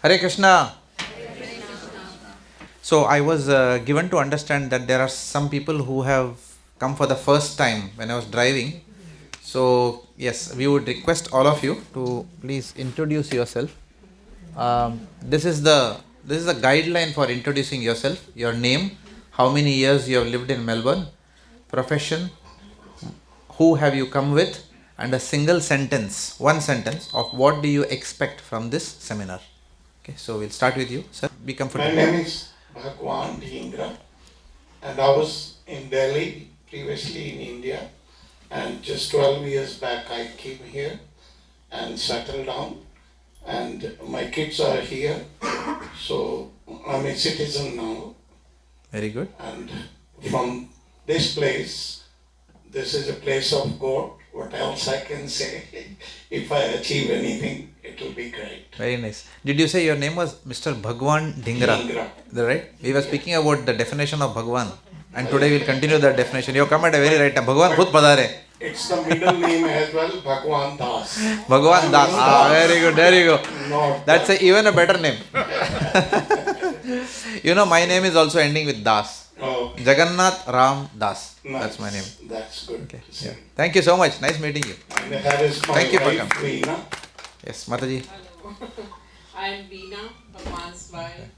Hare Krishna. So I was given to understand that there are some people who have come for the first time when I was driving. So yes, we would request all of you to please introduce yourself. This is the guideline for introducing yourself. Your name, how many years you have lived in Melbourne, profession, who have you come with, and a single sentence, one sentence of what do you expect from this seminar. Okay, so we'll start with you, sir. Be comfortable. My name is Bhagwan Dhingra, and I was in Delhi, previously in India, and just 12 years back I came here and settled down, and my kids are here, so I'm a citizen now. Very good. And from this place, this is a place of God. What else I can say? If I achieve anything, it will be great. Very nice. Did you say your name was Mr. Bhagwan Dhingra? Dhingra. Is that right? We were speaking about the definition of Bhagwan, and today we'll continue that definition. You come at a very right time. Bhagwan khud padare. It's the middle name as well, Bhagwan Das. Bhagwan Das. Very good. There you go. No, That's even a better name. You know, my name is also ending with Das. Oh, Jagannath Ram Das. nice. That's my name. That's good. Okay. to see. Yeah. Thank you so much. Nice meeting you. And that is my Thank you for wife, coming. Veena. Yes, Mataji. Hello, I'm Veena, Bhagwan's wife.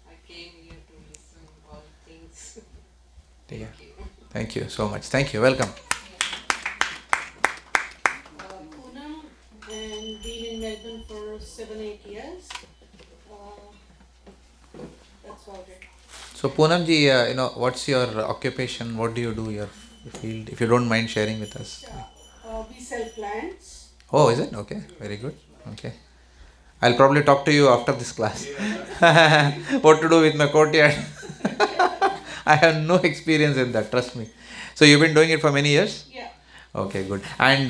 I came here to listen all things. Yeah. Thank you. Thank you so much. Thank you. Welcome. Poonam and been in Melbourne for 7-8 years. That's about it. So Poonam ji, what's your occupation? What do you do? Your field, if you don't mind sharing with us. We sell plants. Oh, is it? Okay, very good. Okay, I'll probably talk to you after this class. What to do with my courtyard? I have no experience in that. Trust me. So you've been doing it for many years. Yeah. Okay, good. And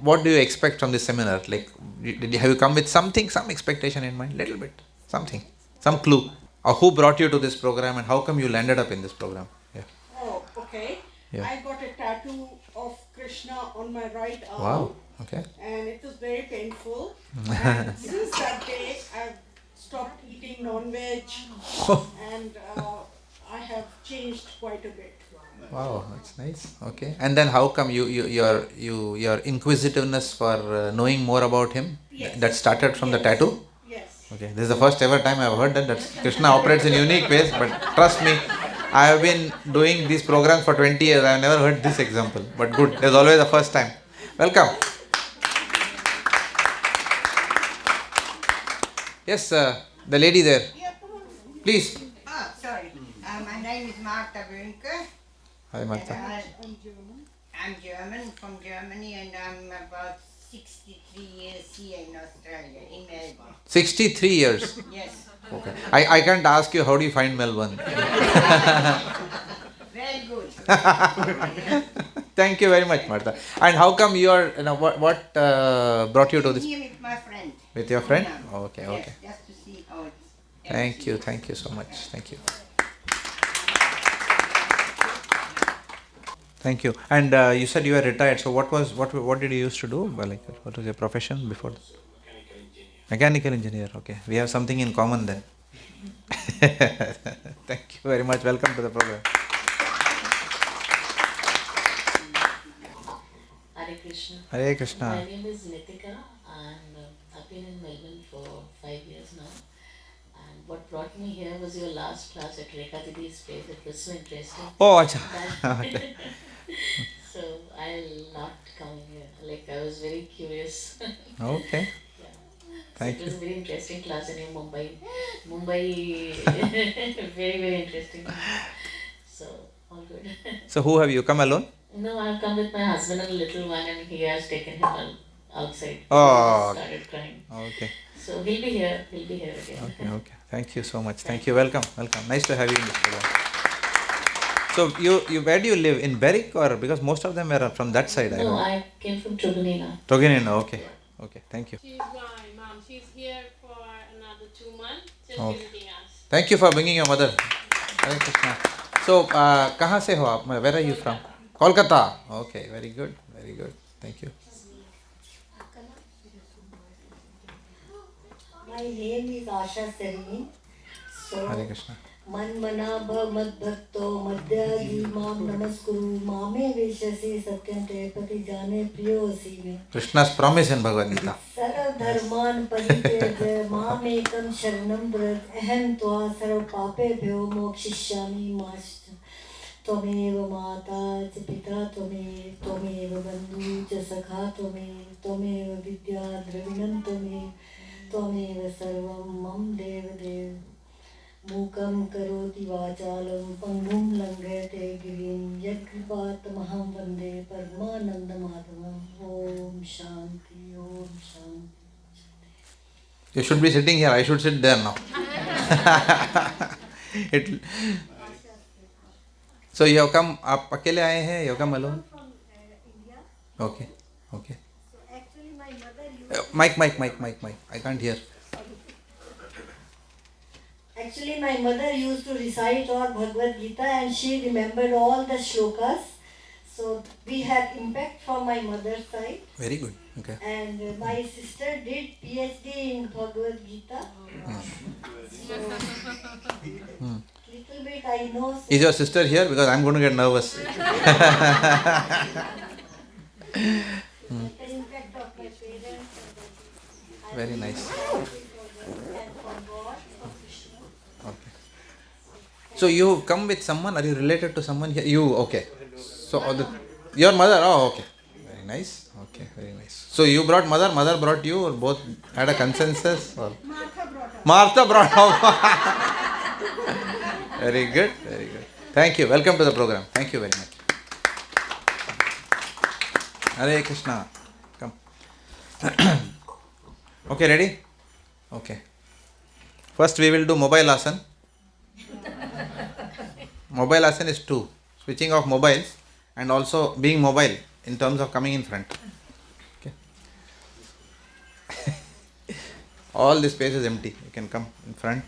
what do you expect from this seminar? Like, have you come with something, some expectation in mind? Little bit, something, some clue. Or who brought you to this program and how come you landed up in this program? Yeah. Oh, okay. Yeah. I got a tattoo of Krishna on my right arm. Wow. Okay. And it was very painful. And since that day, I've stopped eating non-veg and I have changed quite a bit. Wow, that's nice. Okay. And then how come your inquisitiveness for knowing more about him? Yes. That started from the tattoo? Yes. Okay. This is the first ever time I've heard that Krishna operates in unique ways, but trust me, I have been doing these programs for 20 years. I have never heard this example. But good, there's always the first time. Welcome. Yes, the lady there. Please. Oh, sorry. My name is Martha Wünke. Hi, Martha. I'm German. I'm German, from Germany, and I'm about 63 years here in Australia, in Melbourne. 63 years. Yes. Okay. I can't ask you how do you find Melbourne. Very good. Thank you very much, Martha. And how come you are, what brought you to this? Here with my friend. With your friend? Yeah. Okay, Yes, okay. just to see how it's. Thank you so much. Thank you. Thank you. And you said you were retired. So what did you used to do? Well, like, what was your profession before? Mechanical engineer. Okay. We have something in common then. Thank you very much. Welcome to the program. Hare Krishna. Hare Krishna. My name is Nitika and I've been in Melbourne for 5 years now. And what brought me here was your last class at Rekha Didi's place. It was so interesting. Oh, acha. That- so I loved coming here. Like I was very curious. Okay. Yeah. Thank So it was you. a very interesting class in Mumbai, very, very interesting. So, all good. So who have you come alone? No, I've come with my husband and a little one and he has taken him outside. Oh, He started crying. Okay. So he'll be here again. Okay. Thank you so much. Thank you. Welcome. Nice to have you in this program. So you where do you live? In Berwick or because most of them are from that side? No, I came from Truganina. Toginina. Okay. Okay. Thank you. She's my mom. She's here for another 2 months, just Okay. visiting us. Thank you for bringing your mother. Hare Krishna. So कहाँ से हो आप? Where are you from? Kolkata. Okay. Very good. Very good. Thank you. My My name is Asha Serene. So, Hare Krishna. Man manabha mad bhakto madhyaji mam namaskuru mame veshasi satyam te pati jane priyo asime. Krishna's promise in Bhagavad Gita. Sarv dharman parityajya mam ekam sharanam braj aham tva sarv papebhyo mokshishyami master. Tvameva mata च पिता त्वमेव बन्धु च सखा त्वमेव विद्या द्रविणं त्वमेव सर्वं मम देवदेव मूकं करोति वाचालं पङ्गुं लङ्घयते गिरिं यत्कृपातमहं वन्दे परमानन्दमाधवम् ॐ शान्ति ॐ शान्ति. You should be sitting here. I should sit there now. it, so you have come. आप अकेले आए हैं? You have come alone? From India. Okay. Okay. So actually my mother Mic. I can't hear. Actually, my mother used to recite all Bhagavad Gita and she remembered all the shlokas. So we had impact from my mother's side. Very good. Okay. And my sister did PhD in Bhagavad Gita. So little bit I know. So Is your sister here? Because I'm going to get nervous. the impact of my parents. And Very nice. and for God, for Krishna. Okay. So you come with someone? Are you related to someone here? You okay? So your mother? Oh, okay. Very nice. Okay, very nice. So you brought mother. Mother brought you, or both had a consensus? Or? Martha brought her. Very good. Very good. Thank you. Welcome to the program. Thank you very much. Hare Krishna. Come. Okay, ready? Okay. First we will do mobile asana. Mobile asana is 2. Switching off mobiles and also being mobile in terms of coming in front. Okay. All this space is empty. You can come in front.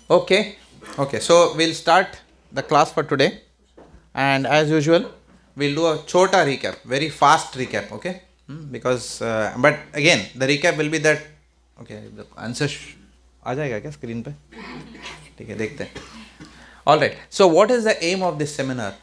Okay. So we'll start the class for today. And as usual, we'll do a chota recap. Very fast recap. Okay. Because, but again, the recap will be that. Okay, the answer आ जाएगा क्या screen पे? ठीक है, देखते हैं. All right. So, what is the aim of this seminar?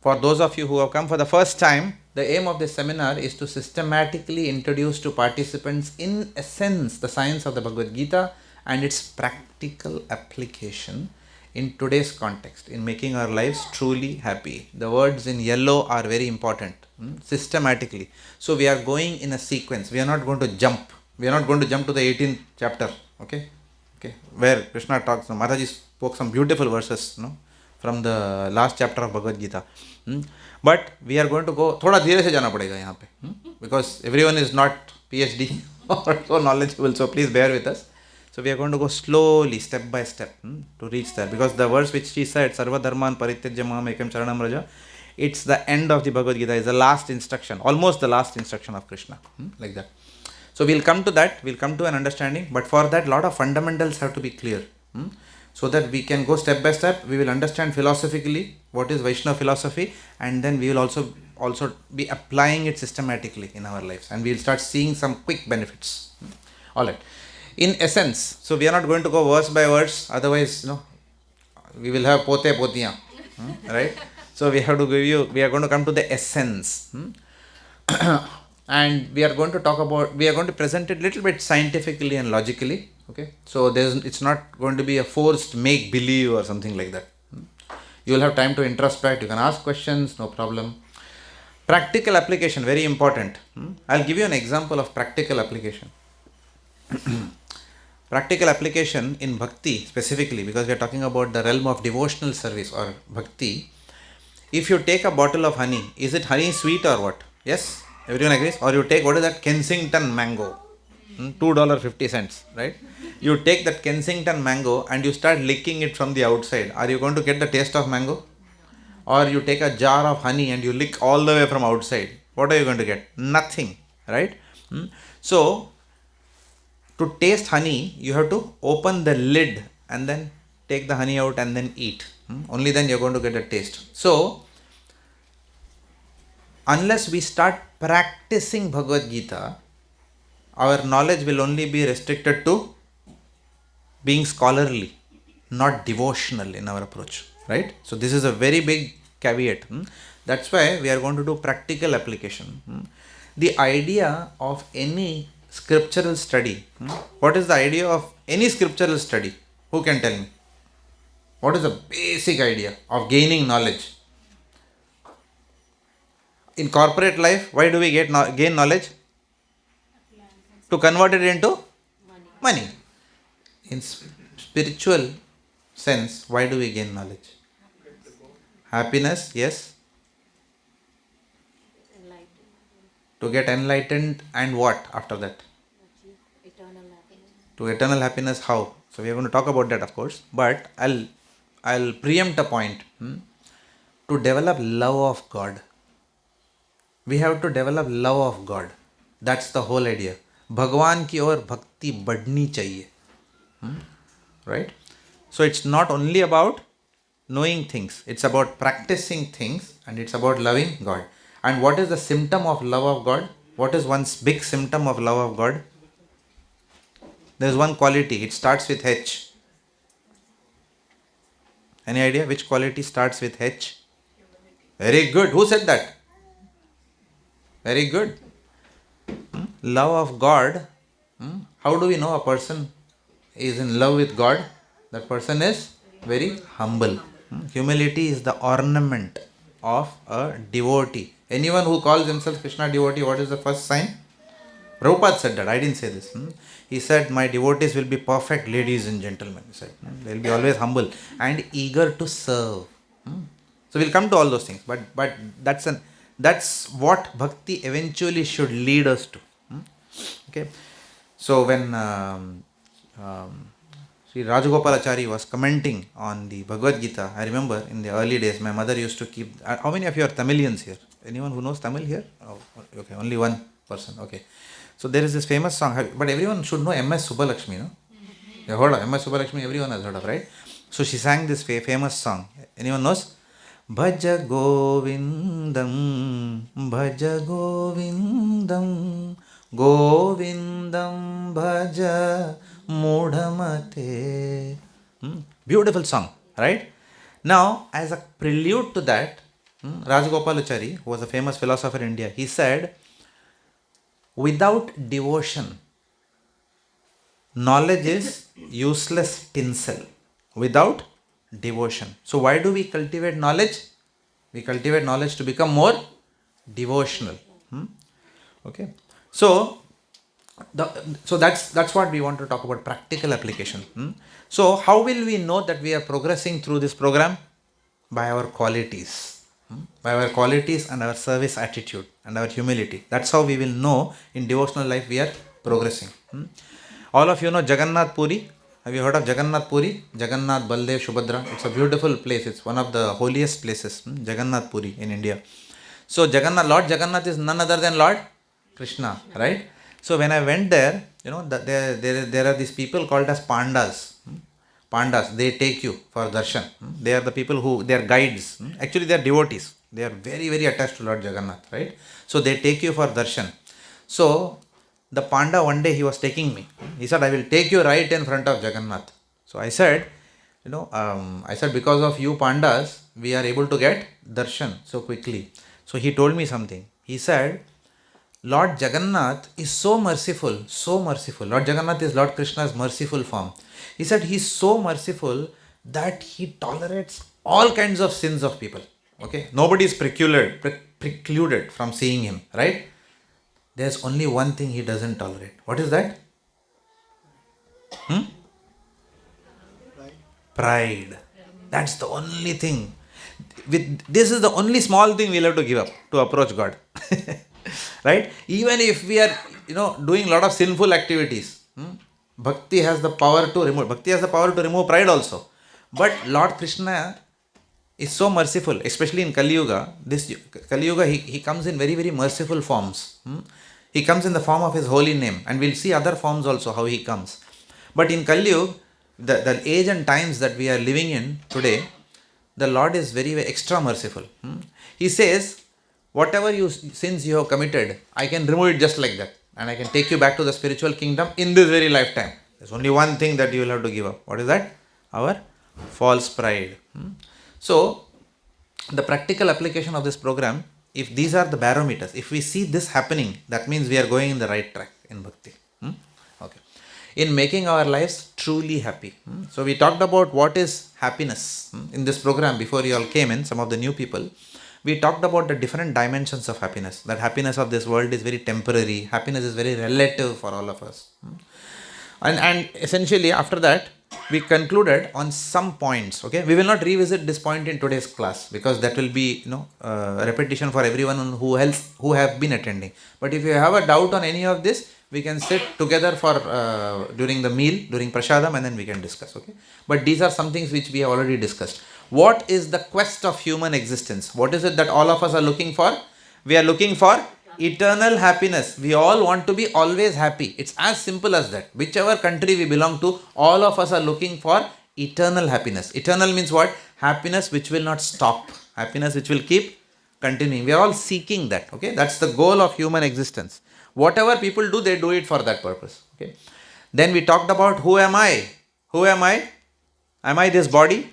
For those of you who have come for the first time, the aim of this seminar is to systematically introduce to participants, in essence, the science of the Bhagavad Gita and its practical application in today's context, in making our lives truly happy. The words in yellow are very important. Systematically. So, we are going in a sequence. We are not going to jump. We are not going to jump to the 18th chapter. Okay, where Krishna talks. Mataji spoke some beautiful verses, from the last chapter of Bhagavad Gita. But we are going to go थोड़ा धीरे से जाना पड़ेगा यहाँ पे, because everyone is not PhD or so knowledgeable. So please bear with us. So we are going to go slowly, step by step, to reach there. Because the verse which she said, Sarva Dharman Parityajya Mam Ekam Charanam Raja, it's the end of the Bhagavad Gita. It's the last instruction, almost the last instruction of Krishna, like that. So we'll come to that. We'll come to an understanding. But for that, lot of fundamentals have to be clear. So that we can go step by step. We will understand philosophically what is Vaishnava philosophy, and then we will also be applying it systematically in our lives, and we will start seeing some quick benefits. All right. In essence, so we are not going to go verse by verse. Otherwise, we will have pote potiyan, right? So we are going to come to the essence. And we are going to present it a little bit scientifically and logically. Okay, so it's not going to be a forced make believe or something like that. You will have time to introspect. You can ask questions, no problem. Practical application, very important. I'll give you an example of practical application. Practical application in bhakti specifically, because we are talking about the realm of devotional service or bhakti. If you take a bottle of honey, is it honey sweet or what? Yes? Everyone agrees? Or you take, what is that? Kensington mango. $2.50, right? You take that Kensington mango and you start licking it from the outside. Are you going to get the taste of mango? Or you take a jar of honey and you lick all the way from outside. What are you going to get? Nothing, right? So, to taste honey, you have to open the lid and then take the honey out and then eat. Only then you are going to get a taste. So, unless we start practicing Bhagavad Gita, our knowledge will only be restricted to being scholarly, not devotional in our approach, right? So this is a very big caveat. That's why we are going to do practical application. The idea of any scriptural study, what is the idea of any scriptural study? Who can tell me? What is the basic idea of gaining knowledge? In corporate life, why do we gain knowledge? To convert it into money. In spiritual sense, why do we gain knowledge? Happiness, yes. To get enlightened, and what after that? Eternal happiness. To eternal happiness, how? So we are going to talk about that, of course. But I'll preempt a point. To develop love of God, we have to develop love of God. That's the whole idea. भगवान की ओर भक्ति बढ़नी चाहिए. Right? So it's not only about knowing things, it's about practicing things, and it's about loving God. And what is the symptom of love of God? What is one big symptom of love of God? There's one quality, it starts with H. Any idea which quality starts with H? Very good. Who said that? Very good. Love of God. How do we know a person is in love with God? That person is very humble. Humility is the ornament of a devotee. Anyone who calls himself Krishna devotee, what is the first sign? Prabhupada said that. I didn't say this. He said, my devotees will be perfect ladies and gentlemen. He said, they will be always humble and eager to serve. So we'll come to all those things. But that's what bhakti eventually should lead us to. Okay. So when Sri Rajagopalachari was commenting on the Bhagavad Gita, I remember in the early days my mother used to keep. How many of you are Tamilians here? Anyone who knows Tamil here? Oh, okay, only one person. Okay. So there is this famous song, but everyone should know M.S. Subbulakshmi, no? You heard of M.S. Subbulakshmi, everyone has heard of, right? So she sang this famous song. Anyone knows? Bhaja Govindam, Bhaja Govindam, Govindam Bhaja Mudhamate. Beautiful song, right? Now, as a prelude to that, Rajagopalachari, who was a famous philosopher in India, he said, without devotion, knowledge is useless tinsel. Without devotion. So why do we cultivate knowledge? We cultivate knowledge to become more devotional. Okay. So that's what we want to talk about, practical application. So how will we know that we are progressing through this program? By our qualities. By our qualities and our service attitude and our humility. That's how we will know in devotional life we are progressing. All of you know Jagannath Puri. Have you heard of Jagannath Puri? Jagannath, Baldev, Subhadra. It's a beautiful place. It's one of the holiest places. Jagannath Puri in India. So Lord Jagannath is none other than Lord Krishna, right? So when I went there, there are these people called as Pandas. Pandas, they take you for darshan. They are the people they are guides. Actually, they are devotees. They are very, very attached to Lord Jagannath, right? So they take you for darshan. So the Panda, one day he was taking me. He said, I will take you right in front of Jagannath. So I said, because of you Pandas, we are able to get darshan so quickly. So he told me something. He said, Lord Jagannath is so merciful, so merciful. Lord Jagannath is Lord Krishna's merciful form. He said he is so merciful that he tolerates all kinds of sins of people. Okay, nobody is precluded from seeing him, right? There's only one thing he doesn't tolerate. What is that? Pride. That's the only thing. This is the only small thing we'll have to give up to approach God. Right? Even if we are, doing a lot of sinful activities, Bhakti has the power to remove. Bhakti has the power to remove pride also. But Lord Krishna is so merciful, especially in Kali Yuga. Kali Yuga, he comes in very, very merciful forms. He comes in the form of his holy name, and we'll see other forms also how he comes. But in Kali Yuga, the age and times that we are living in today, the Lord is very, very extra merciful. He says, whatever sins you have committed, I can remove it just like that. and I can take you back to the spiritual kingdom in this very lifetime. There's only one thing that you will have to give up. What is that? Our false pride. So, the practical application of this program, if these are the barometers, if we see this happening, that means we are going in the right track in bhakti. Okay. In making our lives truly happy. So, we talked about what is happiness in this program before you all came in, some of the new people. We talked about the different dimensions of happiness. That happiness of this world is very temporary. Happiness is very relative for all of us. And essentially after that, we concluded on some points. Okay, we will not revisit this point in today's class because that will be a repetition for everyone who have been attending. But if you have a doubt on any of this, we can sit together for during the meal, during prasadam, and then we can discuss. Okay, but these are some things which we have already discussed. What is the quest of human existence? What is it that all of us are looking for? We are looking for eternal happiness. We all want to be always happy. It's as simple as that. Whichever country we belong to, all of us are looking for eternal happiness. Eternal means what? Happiness which will not stop. Happiness which will keep continuing. We are all seeking that. Okay, that's the goal of human existence. Whatever people do, they do it for that purpose. Okay. Then we talked about who am I? Who am I? Am I this body?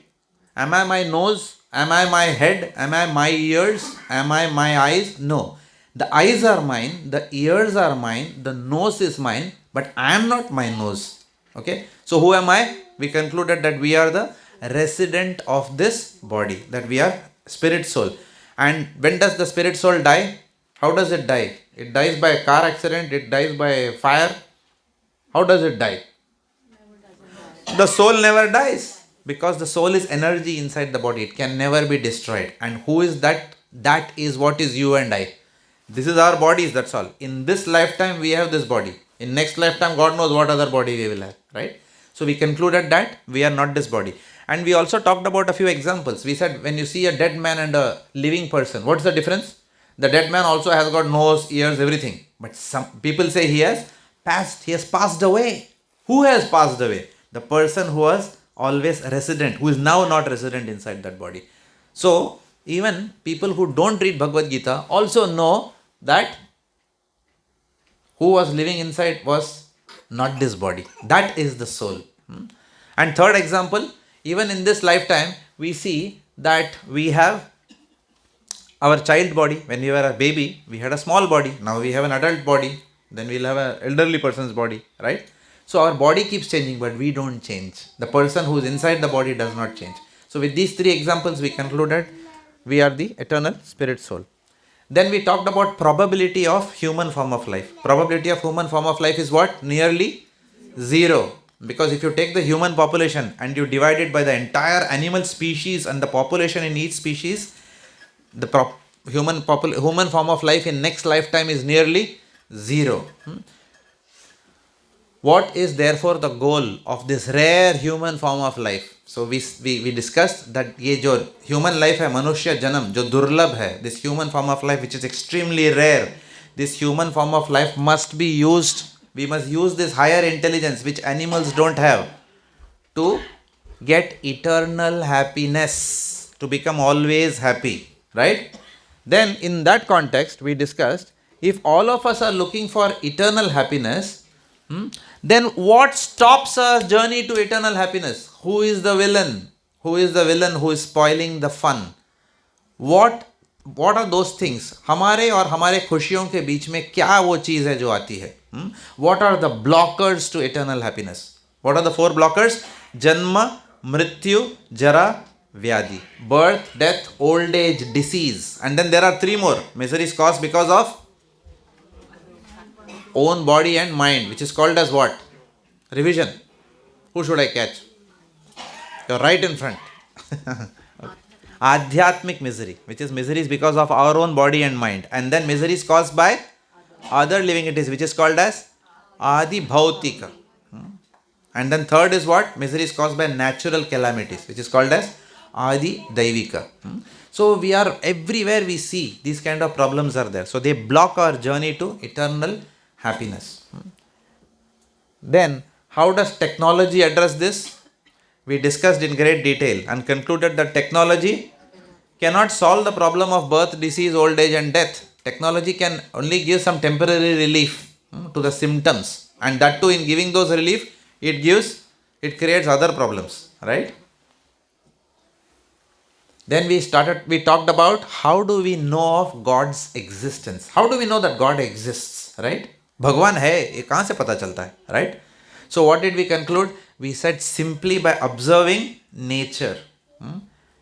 Am I my nose? Am I my head? Am I my ears? Am I my eyes? No. The eyes are mine, the ears are mine, the nose is mine, but I am not my nose. Okay. So who am I? We concluded that we are the resident of this body, that we are spirit soul. And when does the spirit soul die? How does it die? It dies by a car accident, it dies by fire. How does it die? The soul never dies because the soul is energy inside the body. It can never be destroyed. And who is that? That is what is you and I. This is our bodies, that's all. In this lifetime, we have this body. In next lifetime, God knows what other body we will have, right? So we concluded that we are not this body. And we also talked about a few examples. We said when you see a dead man and a living person, what's the difference? The dead man also has got nose, ears, everything. But some people say he has passed away. Who has passed away? The person who was always resident, who is now not resident inside that body. So even people who don't read Bhagavad Gita also know that who was living inside was not this body. That is the soul. And third example, even in this lifetime, we see that we have our child body. When we were a baby, we had a small body. Now we have an adult body. Then we'll have an elderly person's body, right? So our body keeps changing, but we don't change. The person who is inside the body does not change. So with these three examples, we concluded we are the eternal spirit soul. Then we talked about probability of human form of life. Probability of human form of life is what? Nearly zero. Because if you take the human population and you divide it by the entire animal species and the population in each species, the human form of life in next lifetime is nearly zero. What is therefore the goal of this rare human form of life? So we discussed that ये जो human life है, मनुष्य जन्म जो दुर्लभ है, this human form of life which is extremely rare, this human form of life must be used. We must use this higher intelligence which animals don't have to get eternal happiness, to become always happy, right? Then in that context we discussed, if all of us are looking for eternal happiness, then what stops our journey to eternal happiness? Who is the villain? Who is the villain who is spoiling the fun? What are those things? हमारे और हमारे खुशियों के बीच में क्या वो चीज़ है जो आती है? What are the blockers to eternal happiness? What are the four blockers? Janma, Mrityu, Jara, Vyadi. Birth, death, old age, disease. And then there are three more. Misery is caused because of own body and mind, which is called as what? Revision. Who should I catch? You're right in front. Okay. Adhyatmic misery, which is misery is because of our own body and mind. And then misery is caused by other living entities, which is called as Adi Bhautika. And then third is what? Misery is caused by natural calamities, which is called as Adi Daivika. So we are everywhere we see these kind of problems are there. So they block our journey to eternal happiness. Then how does technology address this? We discussed in great detail and concluded that technology cannot solve the problem of birth, disease, old age and death. Technology can only give some temporary relief. to the symptoms. And that too, in giving those relief, it creates other problems, right? Then we talked about how do we know of God's existence? How do we know that God exists, right? Bhagwan hai, ye kahan se pata chalta hai, right? So what did we conclude? We said simply by observing nature.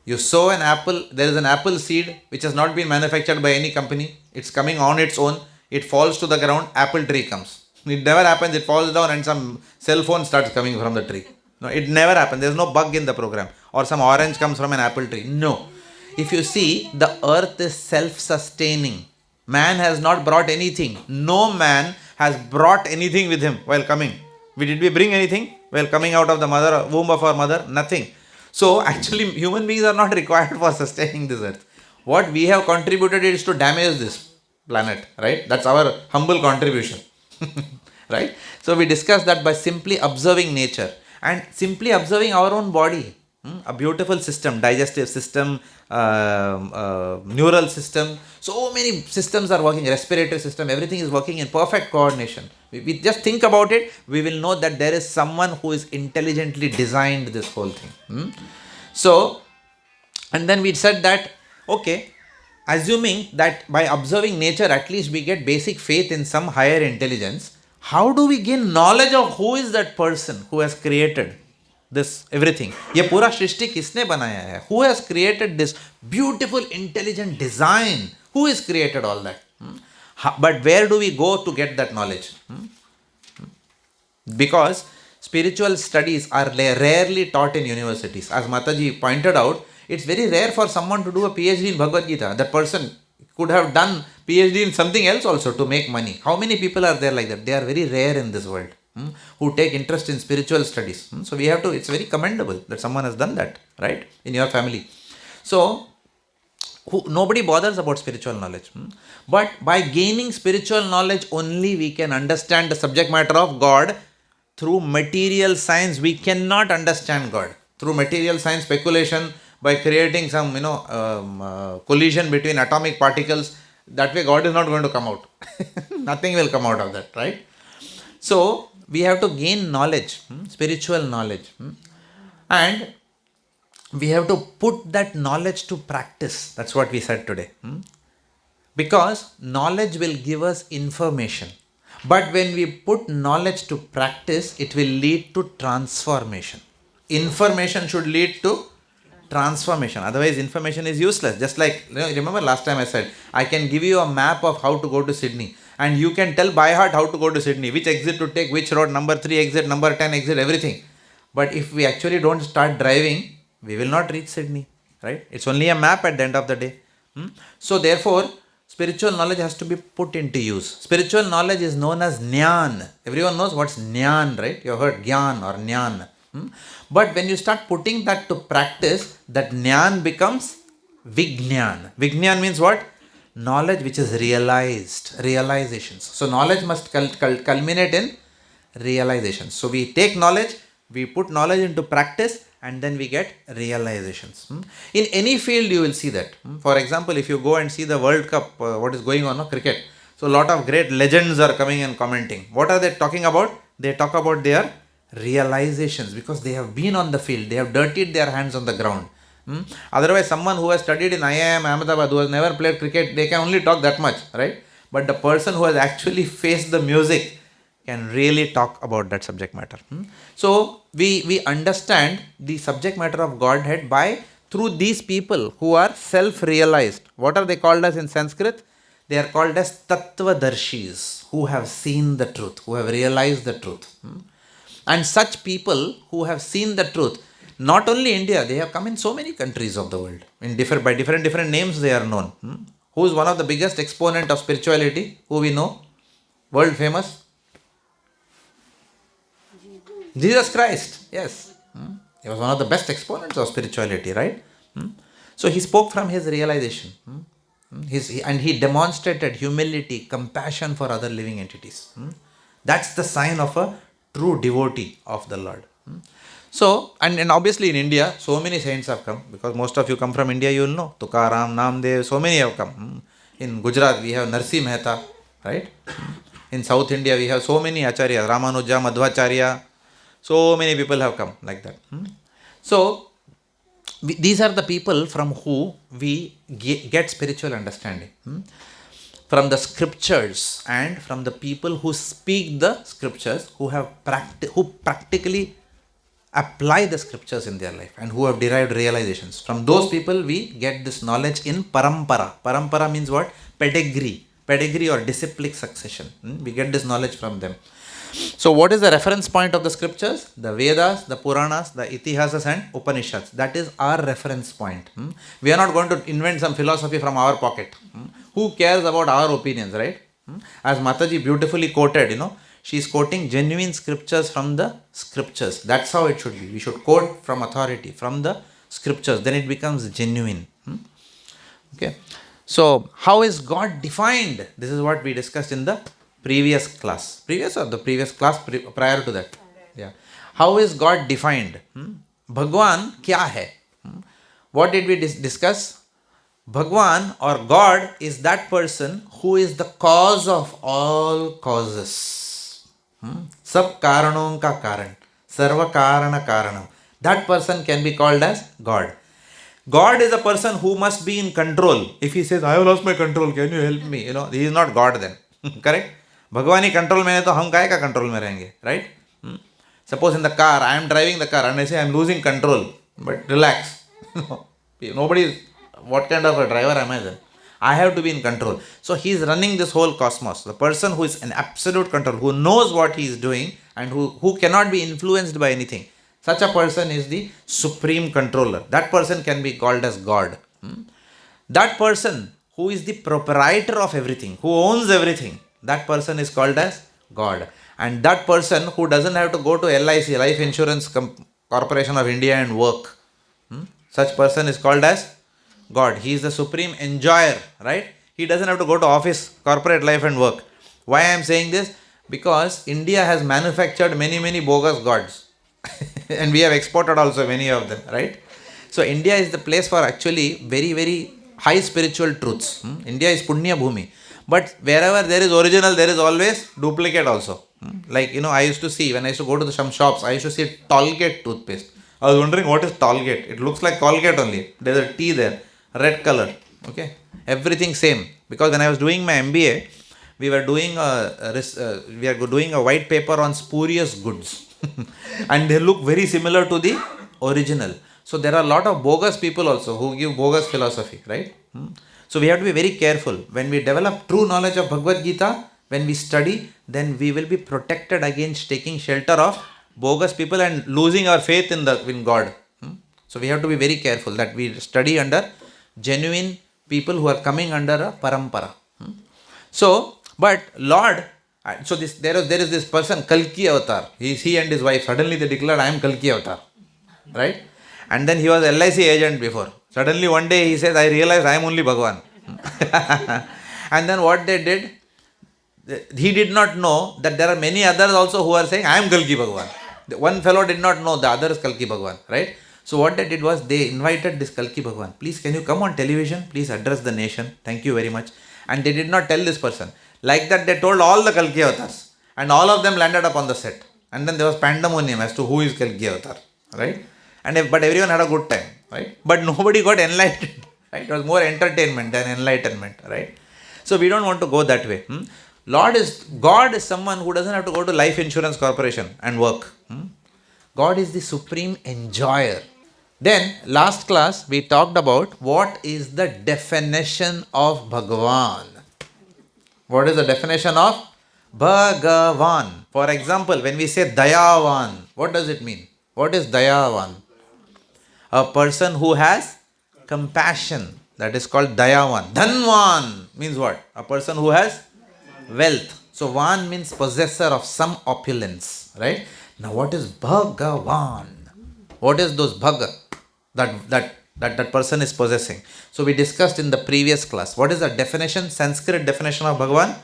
You sow an apple, there is an apple seed which has not been manufactured by any company. It's coming on its own. It falls to the ground, apple tree comes. It never happens, it falls down and some cell phone starts coming from the tree. No, it never happens. There's no bug in the program. Or some orange comes from an apple tree. No. If you see, the earth is self-sustaining. Man has not brought anything. No man has brought anything with him while coming. Did we bring anything while coming out of the womb of our mother? Nothing. So actually human beings are not required for sustaining this earth. What we have contributed is to damage this planet, right? That's our humble contribution, right? So we discussed that by simply observing nature and simply observing our own body. A beautiful system, digestive system, neural system, so many systems are working, respiratory system, everything is working in perfect coordination. We just think about it, we will know that there is someone who is intelligently designed this whole thing. So, and then we said that, okay, assuming that by observing nature at least we get basic faith in some higher intelligence, how do we gain knowledge of who is that person who has created this everything? ये पूरा सृष्टि किसने बनाया है? Who has created this beautiful intelligent design? Who has created all that? But where do we go to get that knowledge? Because spiritual studies are rarely taught in universities. As Mataji pointed out, it's very rare for someone to do a PhD in Bhagavad Gita. That person could have done PhD in something else also to make money. How many people are there like that? They are very rare in this world. Who take interest in spiritual studies. So we have to, it's very commendable that someone has done that, right, in your family. So nobody bothers about spiritual knowledge. But by gaining spiritual knowledge only we can understand the subject matter of God. Through material science we cannot understand God. Through material science speculation, by creating some collision between atomic particles, that way God is not going to come out. Nothing will come out of that, right? So we have to gain knowledge, spiritual knowledge, and we have to put that knowledge to practice. That's what we said today. Because knowledge will give us information. But when we put knowledge to practice, it will lead to transformation. Information should lead to transformation. Otherwise, information is useless. Just like, remember last time I said, I can give you a map of how to go to Sydney. And you can tell by heart how to go to Sydney, which exit to take, which road, number 3 exit, number 10 exit, everything. But if we actually don't start driving, we will not reach Sydney, right? It's only a map at the end of the day. So therefore, spiritual knowledge has to be put into use. Spiritual knowledge is known as Jnana. Everyone knows what's Jnana, right? You have heard Gyan or Jnana. But when you start putting that to practice, that Jnana becomes Vijnana. Vijnana means what? Knowledge which is realizations. So knowledge must culminate in realizations. So we take knowledge, we put knowledge into practice, and then we get realizations. In any field you will see that. For example, if you go and see the World Cup, what is going on, cricket. So a lot of great legends are coming and commenting. What are they talking about? They talk about their realizations because they have been on the field. They have dirtied their hands on the ground. Otherwise, someone who has studied in IIM Ahmedabad, who has never played cricket, they can only talk that much, right? But the person who has actually faced the music can really talk about that subject matter. So we understand the subject matter of Godhead through these people who are self-realized. What are they called as in Sanskrit? They are called as Tattvadarshis, who have seen the truth, who have realized the truth. And such people who have seen the truth, not only India, they have come in so many countries of the world. By different names they are known. Who is one of the biggest exponent of spirituality? Who we know? World famous? Jesus Christ. Yes. He was one of the best exponents of spirituality, right? So he spoke from his realization. And he demonstrated humility, compassion for other living entities. That's the sign of a true devotee of the Lord. So, and obviously in India, so many saints have come, because most of you come from India, you will know. Tukaram, Namdev, so many have come. In Gujarat, we have Narsi Mehta, right? In South India, we have so many acharyas, Ramanuja, Madhvacharya, so many people have come like that. So, these are the people from who we get spiritual understanding. From the scriptures and from the people who speak the scriptures, who have who practically apply the scriptures in their life and who have derived realizations. From those people we get this knowledge in parampara. Parampara means what? Pedigree or disciplic succession. We get this knowledge from them. So what is the reference point of the scriptures? The Vedas, the Puranas, the Itihasas and Upanishads. That is our reference point. We are not going to invent some philosophy from our pocket. Who cares about our opinions, right? As Mataji beautifully quoted, she is quoting genuine scriptures from the scriptures. That's how it should be. We should quote from authority, from the scriptures. Then it becomes genuine. Okay. So, how is God defined? This is what we discussed in the previous class. Previous or the previous class prior to that? Yeah. How is God defined? Bhagwan kya hai? What did we discuss? Bhagwan or God is that person who is the cause of all causes. Sab karanon ka karan. Sarva karana karanam. That person can be called as God. God is a person who must be in control. If he says, I have lost my control, can you help me? He is not God then. Correct? Bhagwani control mein hai to hum kahe ka control mein rahenge, right? Suppose in the car, I am driving the car and I say I am losing control. But relax. Nobody, what kind of a driver am I then? I have to be in control. So he is running this whole cosmos. The person who is in absolute control, who knows what he is doing and who cannot be influenced by anything. Such a person is the supreme controller. That person can be called as God. That person who is the proprietor of everything, who owns everything, that person is called as God. And that person who doesn't have to go to LIC, Life Insurance Corporation of India and work, such person is called as God. He is the supreme enjoyer, right? He doesn't have to go to office, corporate life and work. Why I am saying this? Because India has manufactured many bogus gods. And we have exported also many of them, right? So India is the place for actually very high spiritual truths. India is Punya Bhumi. But wherever there is original, there is always duplicate also. Like, I used to see, when I used to go to some shops, I used to see Tolgate toothpaste. I was wondering what is Tolgate. It looks like Colgate only. There's a T there, red color. Okay, everything same. Because when I was doing my MBA, we were doing a white paper on spurious goods. And they look very similar to the original. So there are a lot of bogus people also who give bogus philosophy, right? So we have to be very careful. When we develop true knowledge of Bhagavad Gita, when we study, then we will be protected against taking shelter of bogus people and losing our faith in God. So we have to be very careful that we study under genuine people who are coming under a parampara. So, but Lord, so there is this person, Kalki Avatar. He and his wife, suddenly they declared, I am Kalki Avatar. Right? And then he was LIC agent before. Suddenly one day he says, I realized I am only Bhagwan. And then what they did, he did not know that there are many others also who are saying, I am Kalki Bhagwan. One fellow did not know the other is Kalki Bhagwan. Right? So what they did was, they invited this Kalki Bhagwan. Please, can you come on television? Please address the nation. Thank you very much. And they did not tell this person. Like that, they told all the Kalki avatars. And all of them landed up on the set. And then there was pandemonium as to who is Kalki avatar. Right? But everyone had a good time. Right? But nobody got enlightened. Right? It was more entertainment than enlightenment. Right? So we don't want to go that way. God is someone who doesn't have to go to Life Insurance Corporation and work. God is the supreme enjoyer. Then, last class, we talked about what is the definition of Bhagavan. What is the definition of Bhagavan? For example, when we say Dayavan, what does it mean? What is Dayavan? A person who has compassion. That is called Dayavan. Dhanvan means what? A person who has wealth. So, Van means possessor of some opulence. Right? Now, what is Bhagavan? What is those Bhaga that person is possessing? So we discussed in the previous class. What is the definition, Sanskrit definition of Bhagavan?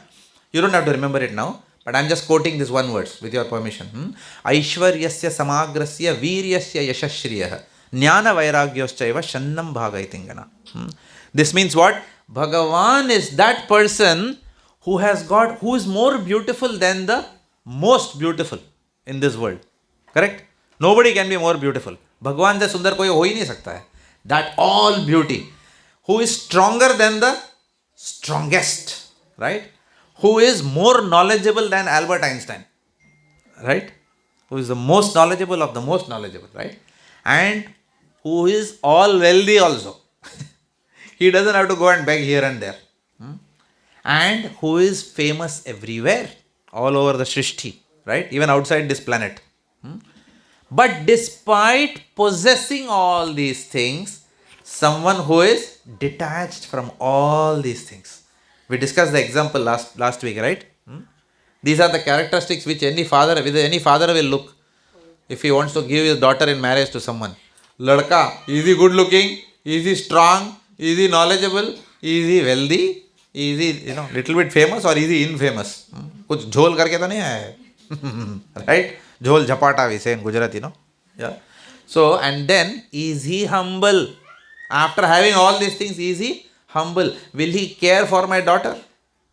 You don't have to remember it now, but I am just quoting this one words with your permission. Aishwaryasya samagrasya viryasya yashashriyah jnana vairagyyoschaiva shannam bhagaitingana. This means what? Bhagavan is that person who is more beautiful than the most beautiful in this world. Correct? Nobody can be more beautiful. Bhagwan se sundar koi ho hi nahi sakta hai. That all beauty. Who is stronger than the strongest, right? Who is more knowledgeable than Albert Einstein, right? Who is the most knowledgeable of the most knowledgeable, right? And who is all wealthy also. He doesn't have to go and beg here and there. And who is famous everywhere, all over the Shrishti, right? Even outside this planet. But despite possessing all these things, someone who is detached from all these things. We discussed the example last week, right? These are the characteristics which any father will look if he wants to give his daughter in marriage to someone. Ladka, is he good looking? Is he strong? Is he knowledgeable? Is he wealthy? Is he, little bit famous or is he infamous? कुछ झोल करके तो नहीं आया है, right? झोल झपाटा we say in Gujarati, yeah. So, and then, is he humble? After having all these things, is he humble? Will he care for my daughter?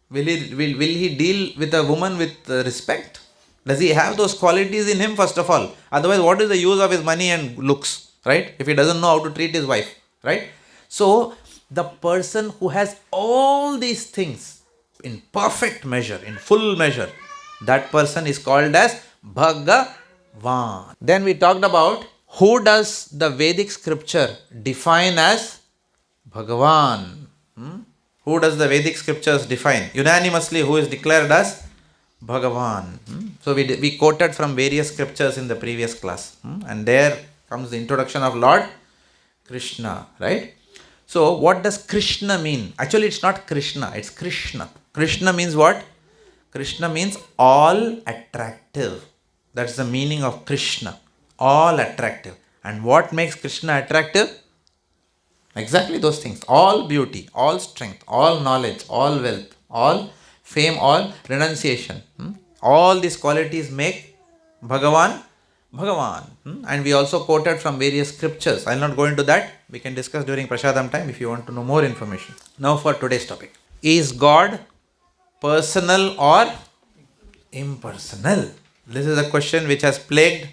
Will he deal with a woman with respect? Does he have those qualities in him first of all? Otherwise, what is the use of his money and looks, right? If he doesn't know how to treat his wife, right? So, the person who has all these things in perfect measure, in full measure, that person is called as Bhagavan. Then we talked about who does the Vedic scripture define as Bhagavan. Who does the Vedic scriptures define? Unanimously, who is declared as Bhagavan. So we quoted from various scriptures in the previous class. And there comes the introduction of Lord Krishna, right? So what does Krishna mean? Actually, it's not Krishna, it's Krishna. Krishna means what? Krishna means all attractive. That's the meaning of Krishna. All attractive. And what makes Krishna attractive? Exactly those things. All beauty, all strength, all knowledge, all wealth, all fame, all renunciation. All these qualities make Bhagavan. And we also quoted from various scriptures. I will not go into that. We can discuss during Prasadam time if you want to know more information. Now for today's topic. Is God personal or impersonal? This is a question which has plagued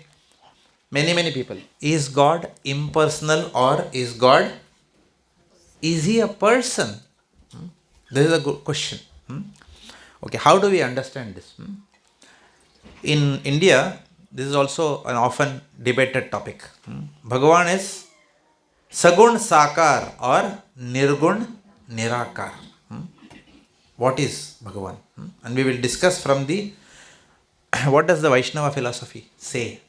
many people. Is God impersonal or is he a person? This is a good question. Okay, how do we understand this? In India, this is also an often debated topic. Bhagavan is Sagun Sakar or Nirgun Nirakar. What is Bhagavan? And we will discuss from the what does the Vaishnava philosophy say?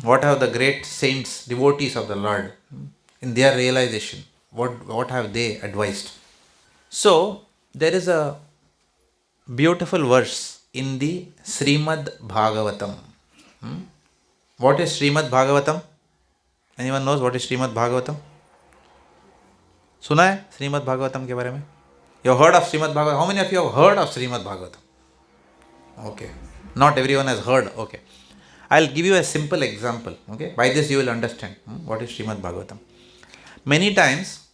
What have the great saints, devotees of the Lord in their realization? What have they advised? So, there is a beautiful verse in the Srimad Bhagavatam. What is Srimad Bhagavatam? Anyone knows what is Srimad Bhagavatam? सुना है श्रीमद् भागवतम के बारे में? You have heard of Srimad Bhagavatam? How many of you have heard of Srimad Bhagavatam? Okay. Not everyone has heard. Okay. I'll give you a simple example. Okay. By this you will understand what is Srimad Bhagavatam. Many times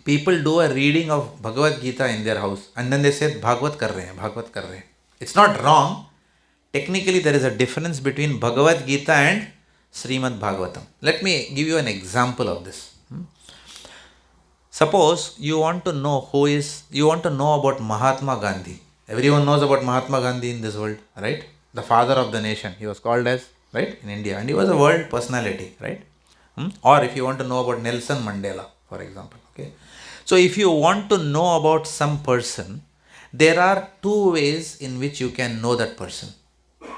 people do a reading of Bhagavad Gita in their house and then they say Bhagavad kar rahe hain. It's not wrong. Technically there is a difference between Bhagavad Gita and Srimad Bhagavatam. Let me give you an example of this. Suppose you want to know about Mahatma Gandhi. Everyone knows about Mahatma Gandhi in this world, right? The father of the nation. He was called as, right, in India. And he was a world personality, right? Or if you want to know about Nelson Mandela, for example, okay? So if you want to know about some person, there are two ways in which you can know that person.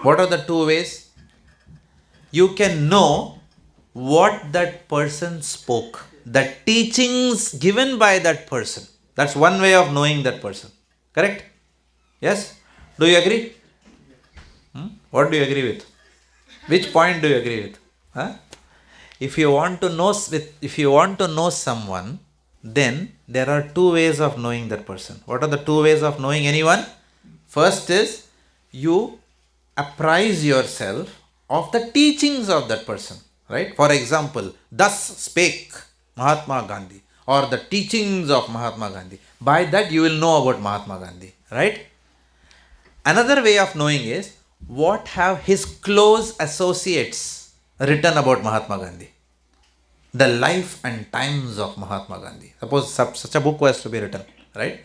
What are the two ways? You can know what that person spoke, the teachings given by that person. That's one way of knowing that person. Correct? Yes? Do you agree? What do you agree with? Which point do you agree with? If you want to know someone, then there are two ways of knowing that person. What are the two ways of knowing anyone? First is you apprise yourself of the teachings of that person. Right? For example, thus spake Mahatma Gandhi, or the teachings of Mahatma Gandhi. By that you will know about Mahatma Gandhi. Right? Another way of knowing is what have his close associates written about Mahatma Gandhi. The life and times of Mahatma Gandhi. Suppose such a book was to be written, right?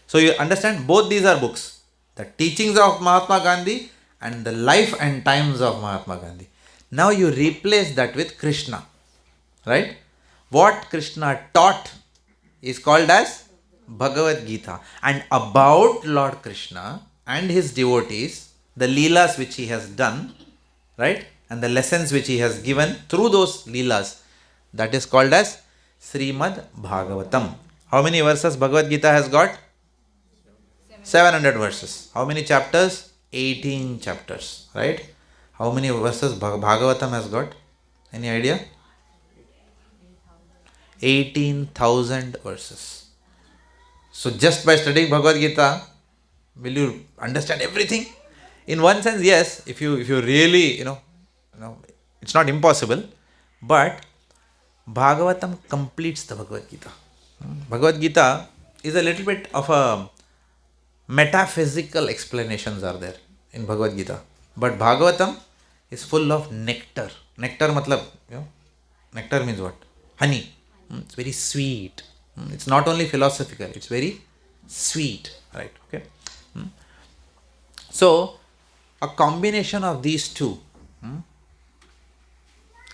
So you understand both these are books. The teachings of Mahatma Gandhi and the life and times of Mahatma Gandhi. Now you replace that with Krishna, right? What Krishna taught is called as Bhagavad Gita. And about Lord Krishna and his devotees, the leelas which he has done, right? And the lessons which he has given through those leelas, that is called as Srimad Bhagavatam. How many verses Bhagavad Gita has got? 700 verses. How many chapters? 18 chapters, right? How many verses Bhagavatam has got? Any idea? 18,000 verses. So just by studying Bhagavad Gita, will you understand everything? In one sense, yes. If you really, it's not impossible, but Bhagavatam completes the Bhagavad Gita. Bhagavad Gita is a little bit of a metaphysical explanations are there in Bhagavad Gita. But Bhagavatam is full of nectar. Nectar matlab, nectar means what? Honey. It's very sweet. It's not only philosophical, it's very sweet. Right? Okay. So, a combination of these two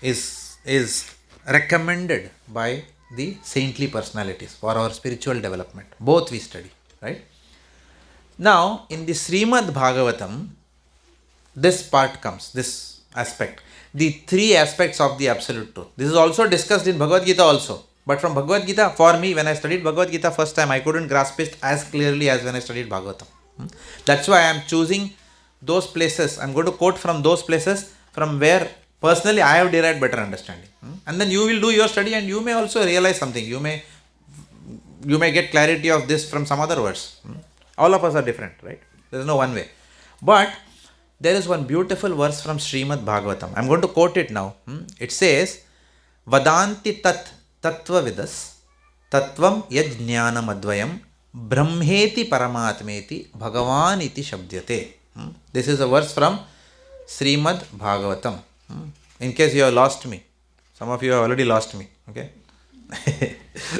is recommended by the saintly personalities for our spiritual development. Both we study. Right? Now, in the Srimad Bhagavatam, this part comes, this aspect. The three aspects of the absolute truth. This is also discussed in Bhagavad Gita also. But from Bhagavad Gita, for me, when I studied Bhagavad Gita first time, I couldn't grasp it as clearly as when I studied Bhagavatam. That's why I am choosing those places. I am going to quote from those places from where personally I have derived better understanding. And then you will do your study and you may also realize something. You may get clarity of this from some other verse. All of us are different, right? There is no one way. But there is one beautiful verse from Srimad Bhagavatam. I am going to quote it now. It says, Vadanti tat tattva vidas tattvam yajnanam advayam brahmeti paramatmeti bhagavan iti shabdyate. This is a verse from Srimad Bhagavatam. In case you have lost me. Some of you have already lost me. Okay.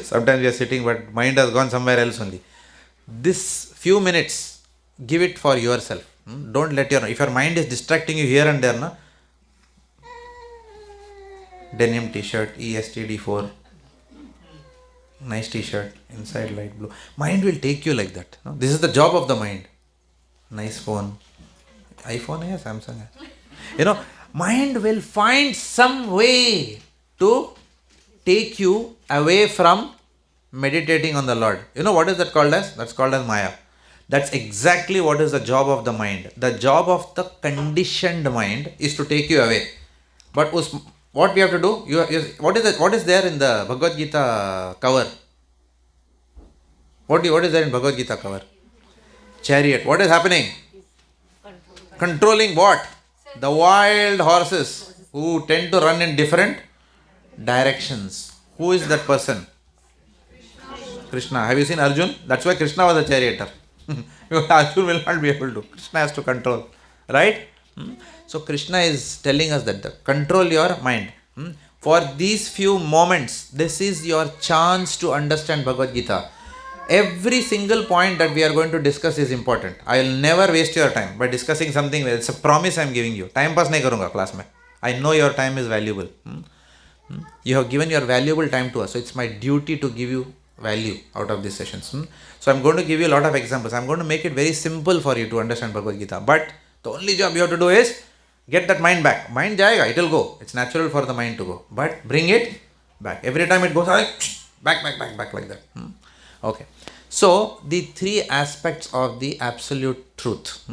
Sometimes you are sitting but mind has gone somewhere else only. This few minutes, give it for yourself. Don't let if your mind is distracting you here and there, denim t-shirt, ESTD4, nice t-shirt, inside light blue. Mind will take you like that. This is the job of the mind. Nice phone. iPhone hai, Samsung hai. Mind will find some way to take you away from meditating on the Lord. What is that called as? That's called as Maya. That's exactly what is the job of the mind. The job of the conditioned mind is to take you away. But what we have to do? What is there in the Bhagavad Gita cover? What is there in Bhagavad Gita cover? Chariot. What is happening? Controlling what? The wild horses who tend to run in different directions. Who is that person? Krishna. Have you seen Arjun? That's why Krishna was a charioteer. Arjun will not be able to. Krishna has to control. Right? So Krishna is telling us that control your mind. For these few moments, this is your chance to understand Bhagavad Gita. Every single point that we are going to discuss is important. I will never waste your time by discussing something. It's a promise I am giving you. Time pass nahi karunga class mein. I know your time is valuable. You have given your valuable time to us. So it's my duty to give you value out of these sessions. So I'm going to give you a lot of examples. I'm going to make it very simple for you to understand Bhagavad Gita. But the only job you have to do is get that mind back. Mind jayega, it will go. It's natural for the mind to go. But bring it back. Every time it goes, back like that. Okay. So the three aspects of the absolute truth.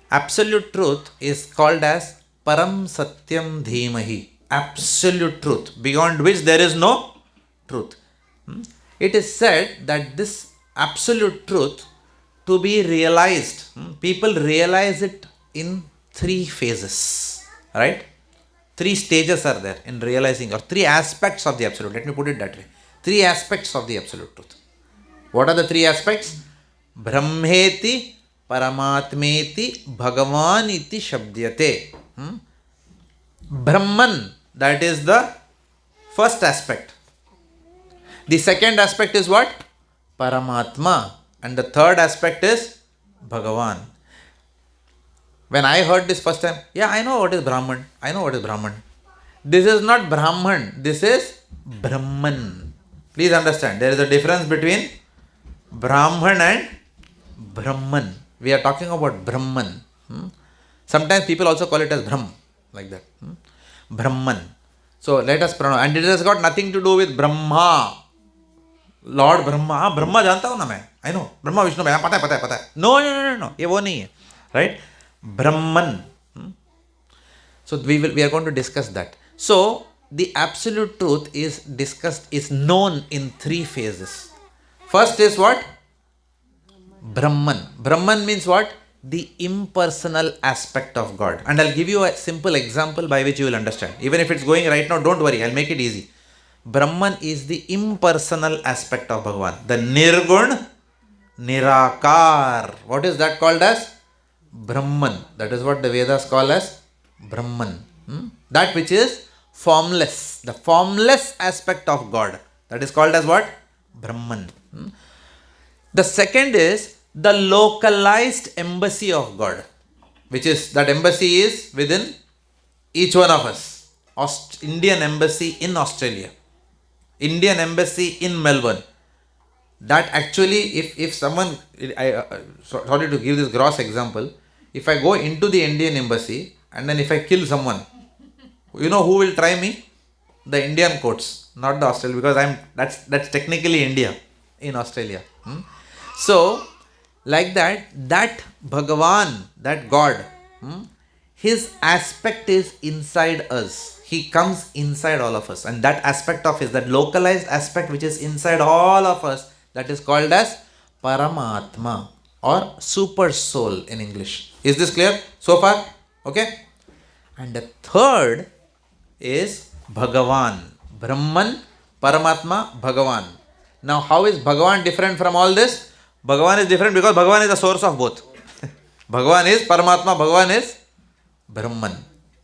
Absolute truth is called as Param Satyam Dhimahi. Absolute truth, beyond which there is no truth. It is said that this absolute truth, to be realized, people realize it in three phases, right? Three stages are there in realizing, or three aspects of the absolute. Let me put it that way. Three aspects of the absolute truth. What are the three aspects? Brahmeti Paramatmeti Bhagavan iti Shabdyate. Brahman, that is the first aspect. The second aspect is what? Paramatma. And the third aspect is Bhagavan. When I heard this first time, yeah, I know what is Brahman. I know what is Brahman. This is not Brahman. This is Brahman. Please understand, there is a difference between Brahman and Brahman. We are talking about Brahman. Sometimes people also call it as Brahm, like that. Brahman. So let us pronounce. And it has got nothing to do with Brahma. Lord Brahma. Brahma जानता हूँ ना मैं. I know. Brahma Vishnu मैं पता है. No. ये वो नहीं है. Right? Brahman. So we are going to discuss that. So the absolute truth is known in three phases. First is what? Brahman. Brahman means what? The impersonal aspect of God. And I'll give you a simple example by which you will understand. Even if it's going right now, don't worry, I'll make it easy. Brahman is the impersonal aspect of Bhagavan. The Nirgun, Nirakar. What is that called as? Brahman. That is what the Vedas call as Brahman. That which is formless. The formless aspect of God. That is called as what? Brahman. The second is the localized embassy of God, which is, that embassy is within each one of us. Indian embassy in Australia, Indian embassy in Melbourne. That actually, if someone, sorry to give this gross example, if I go into the Indian embassy and then if I kill someone, you know who will try me? The Indian courts, not the Australia, because that's technically India in Australia. So, like that Bhagavan, that God, his aspect is inside us. He comes inside all of us. And that aspect of his, that localized aspect which is inside all of us, that is called as Paramatma or Super Soul in English. Is this clear so far? Okay. And the third is Bhagavan. Brahman, Paramatma, Bhagavan. Now, how is Bhagavan different from all this? Bhagavan is different because Bhagavan is the source of both. Bhagavan is Paramatma, Bhagavan is Brahman.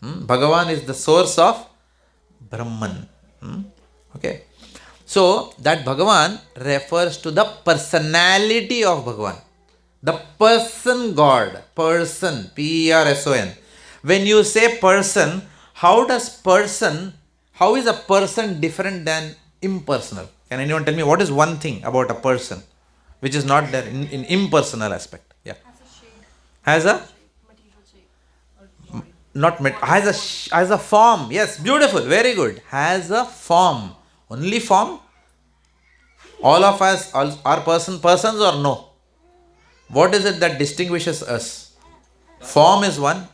Bhagavan is the source of Brahman. Okay. So, that Bhagavan refers to the personality of Bhagavan. The person God. Person. Person. When you say person, how is a person different than impersonal? Can anyone tell me what is one thing about a person which is not there in impersonal aspect? Yeah. Has a has a form. Yes, beautiful, very good. Has a form. Only form? All of us are persons or no? What is it that distinguishes us? Form is one.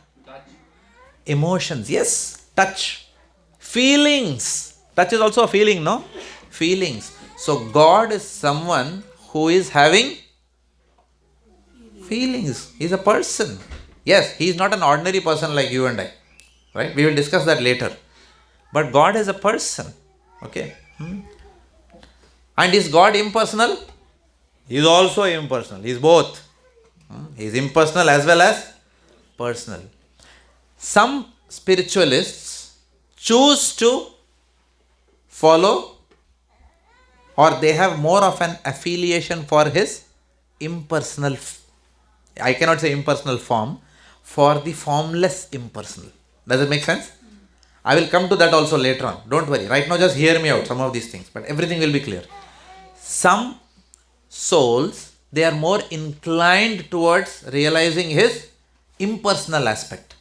Emotions, yes. Touch. Feelings. Touch is also a feeling, no? Feelings. So God is someone who is having feelings. He is a person. Yes, he is not an ordinary person like you and I. Right? We will discuss that later. But God is a person. Okay. And is God impersonal? He is also impersonal. He is both. He is impersonal as well as personal. Some spiritualists choose to follow, or they have more of an affiliation for his impersonal, I cannot say impersonal form, for the formless impersonal. Does it make sense? I will come to that also later on. Don't worry. Right now just hear me out, some of these things, but everything will be clear. Some souls, they are more inclined towards realizing his impersonal aspect.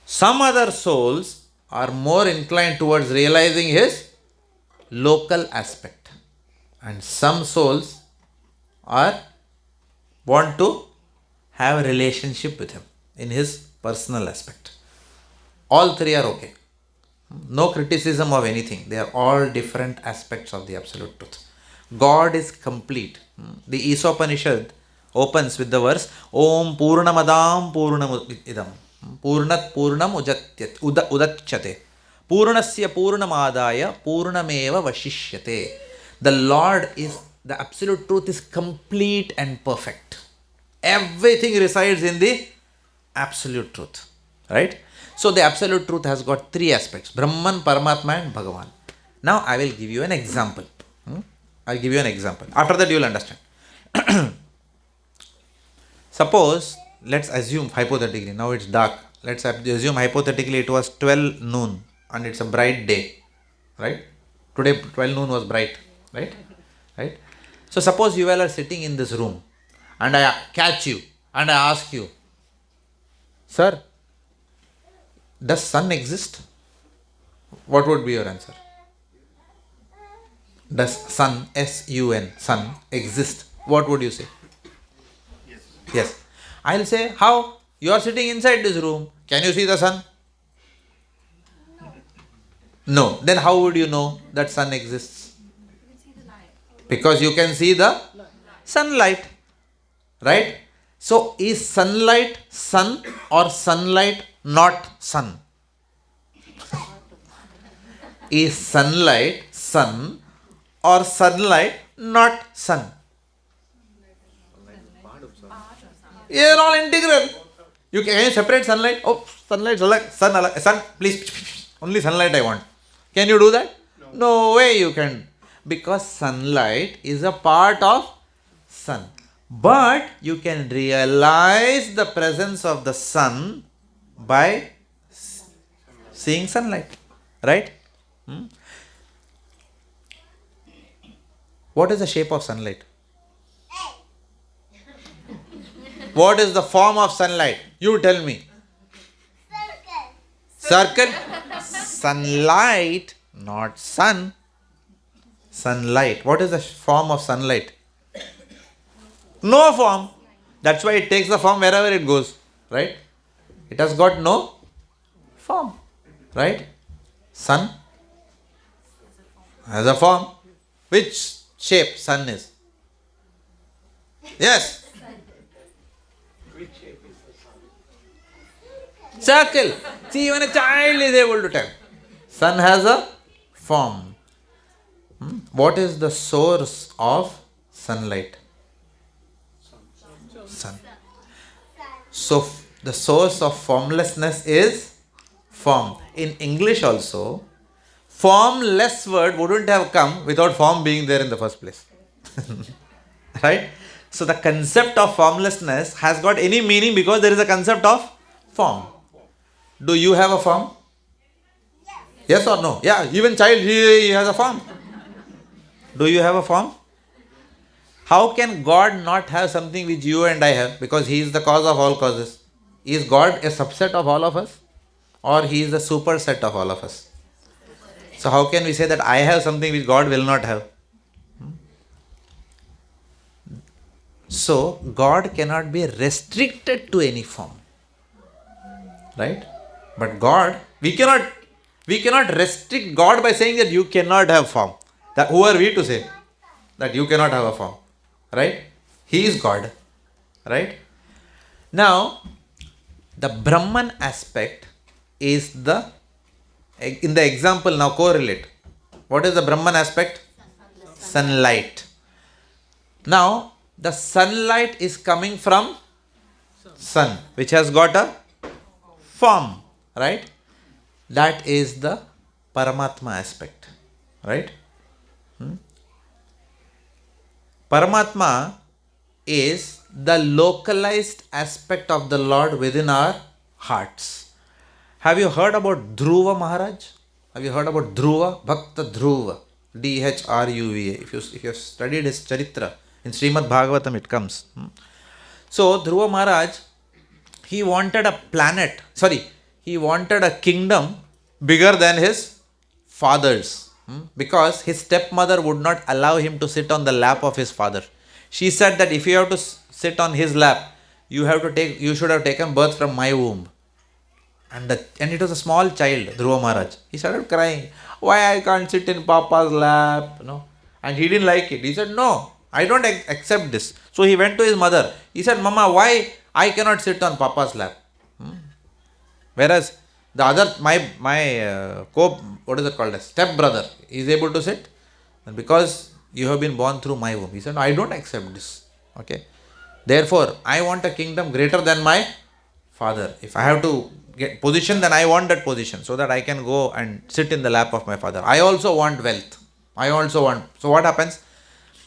Some other souls are more inclined towards realizing his local aspect. And some souls want to have a relationship with him in his personal aspect. All three are okay. No criticism of anything. They are all different aspects of the absolute truth. God is complete. The Isopanishad opens with the verse Om Purnamadam Purnamidam Purnat Purnam Udachyate Purnasya Purnamadaya Purnameva Vashishyate. The Lord is the absolute truth is complete and perfect. Everything resides in the absolute truth. Right? So the absolute truth has got three aspects: Brahman, Paramatma and Bhagavan. Now I will give you an example. I'll give you an example. After that you will understand. Suppose, let's assume hypothetically, now it's dark. Let's assume hypothetically it was 12 noon and it's a bright day. Right? Today 12 noon was bright. Right? Right? So suppose you all are sitting in this room and I catch you and I ask you, sir, does sun exist? What would be your answer? Does sun, S-U-N, sun exist? What would you say? Yes. I'll say, how? You are sitting inside this room. Can you see the sun? No. Then how would you know that sun exists? Because you can see the sunlight. Right? So, is sunlight sun or sunlight not sun? Is sunlight sun or sunlight not sun? They are all integral. Can you separate sunlight? Oh, sunlight, sun, please, only sunlight I want. Can you do that? No way you can. Because sunlight is a part of sun. But you can realize the presence of the sun by seeing sunlight. Right? What is the shape of sunlight? What is the form of sunlight? You tell me. Circle. Sunlight, not sun. Sunlight. What is the form of sunlight? No form. That's why it takes the form wherever it goes. Right? It has got no form. Right? Sun has a form. Which shape sun is? Yes. Circle. See, even a child is able to tell. Sun has a form. What is the source of sunlight? Sun. So, the source of formlessness is form. In English also, formless word wouldn't have come without form being there in the first place. Right? So, the concept of formlessness has got any meaning because there is a concept of form. Do you have a form? Yes or no? Yeah, even child, he has a form. Do you have a form? How can God not have something which you and I have? Because He is the cause of all causes. Is God a subset of all of us? Or He is the superset of all of us? So how can we say that I have something which God will not have? So God cannot be restricted to any form. Right? But God, we cannot restrict God by saying that you cannot have form. That who are we to say that you cannot have a form? Right? He is God. Right? Now, the Brahman aspect is in the example now correlate. What is the Brahman aspect? Sunlight. Now, the sunlight is coming from sun, which has got a form. Right? That is the Paramatma aspect. Right? Paramatma is the localized aspect of the Lord within our hearts. Have you heard about Dhruva Maharaj? Have you heard about Dhruva? Bhakta Dhruva. D-H-R-U-V-A. If you have studied his Charitra, in Srimad Bhagavatam it comes. So Dhruva Maharaj, he wanted a kingdom bigger than his father's. Because his stepmother would not allow him to sit on the lap of his father. She said that if you have to sit on his lap, you should have taken birth from my womb. And it was a small child, Dhruva Maharaj. He started crying. Why I can't sit in Papa's lap? And he didn't like it. He said, no, I don't accept this. So he went to his mother. He said, Mama, why I cannot sit on Papa's lap? Whereas the other, my step brother, is able to sit. And because You have been born through my womb. He said, I don't accept this. Okay. Therefore, I want a kingdom greater than my father. If I have to get position, then I want that position so that I can go and sit in the lap of my father. I also want wealth. I also want. So what happens?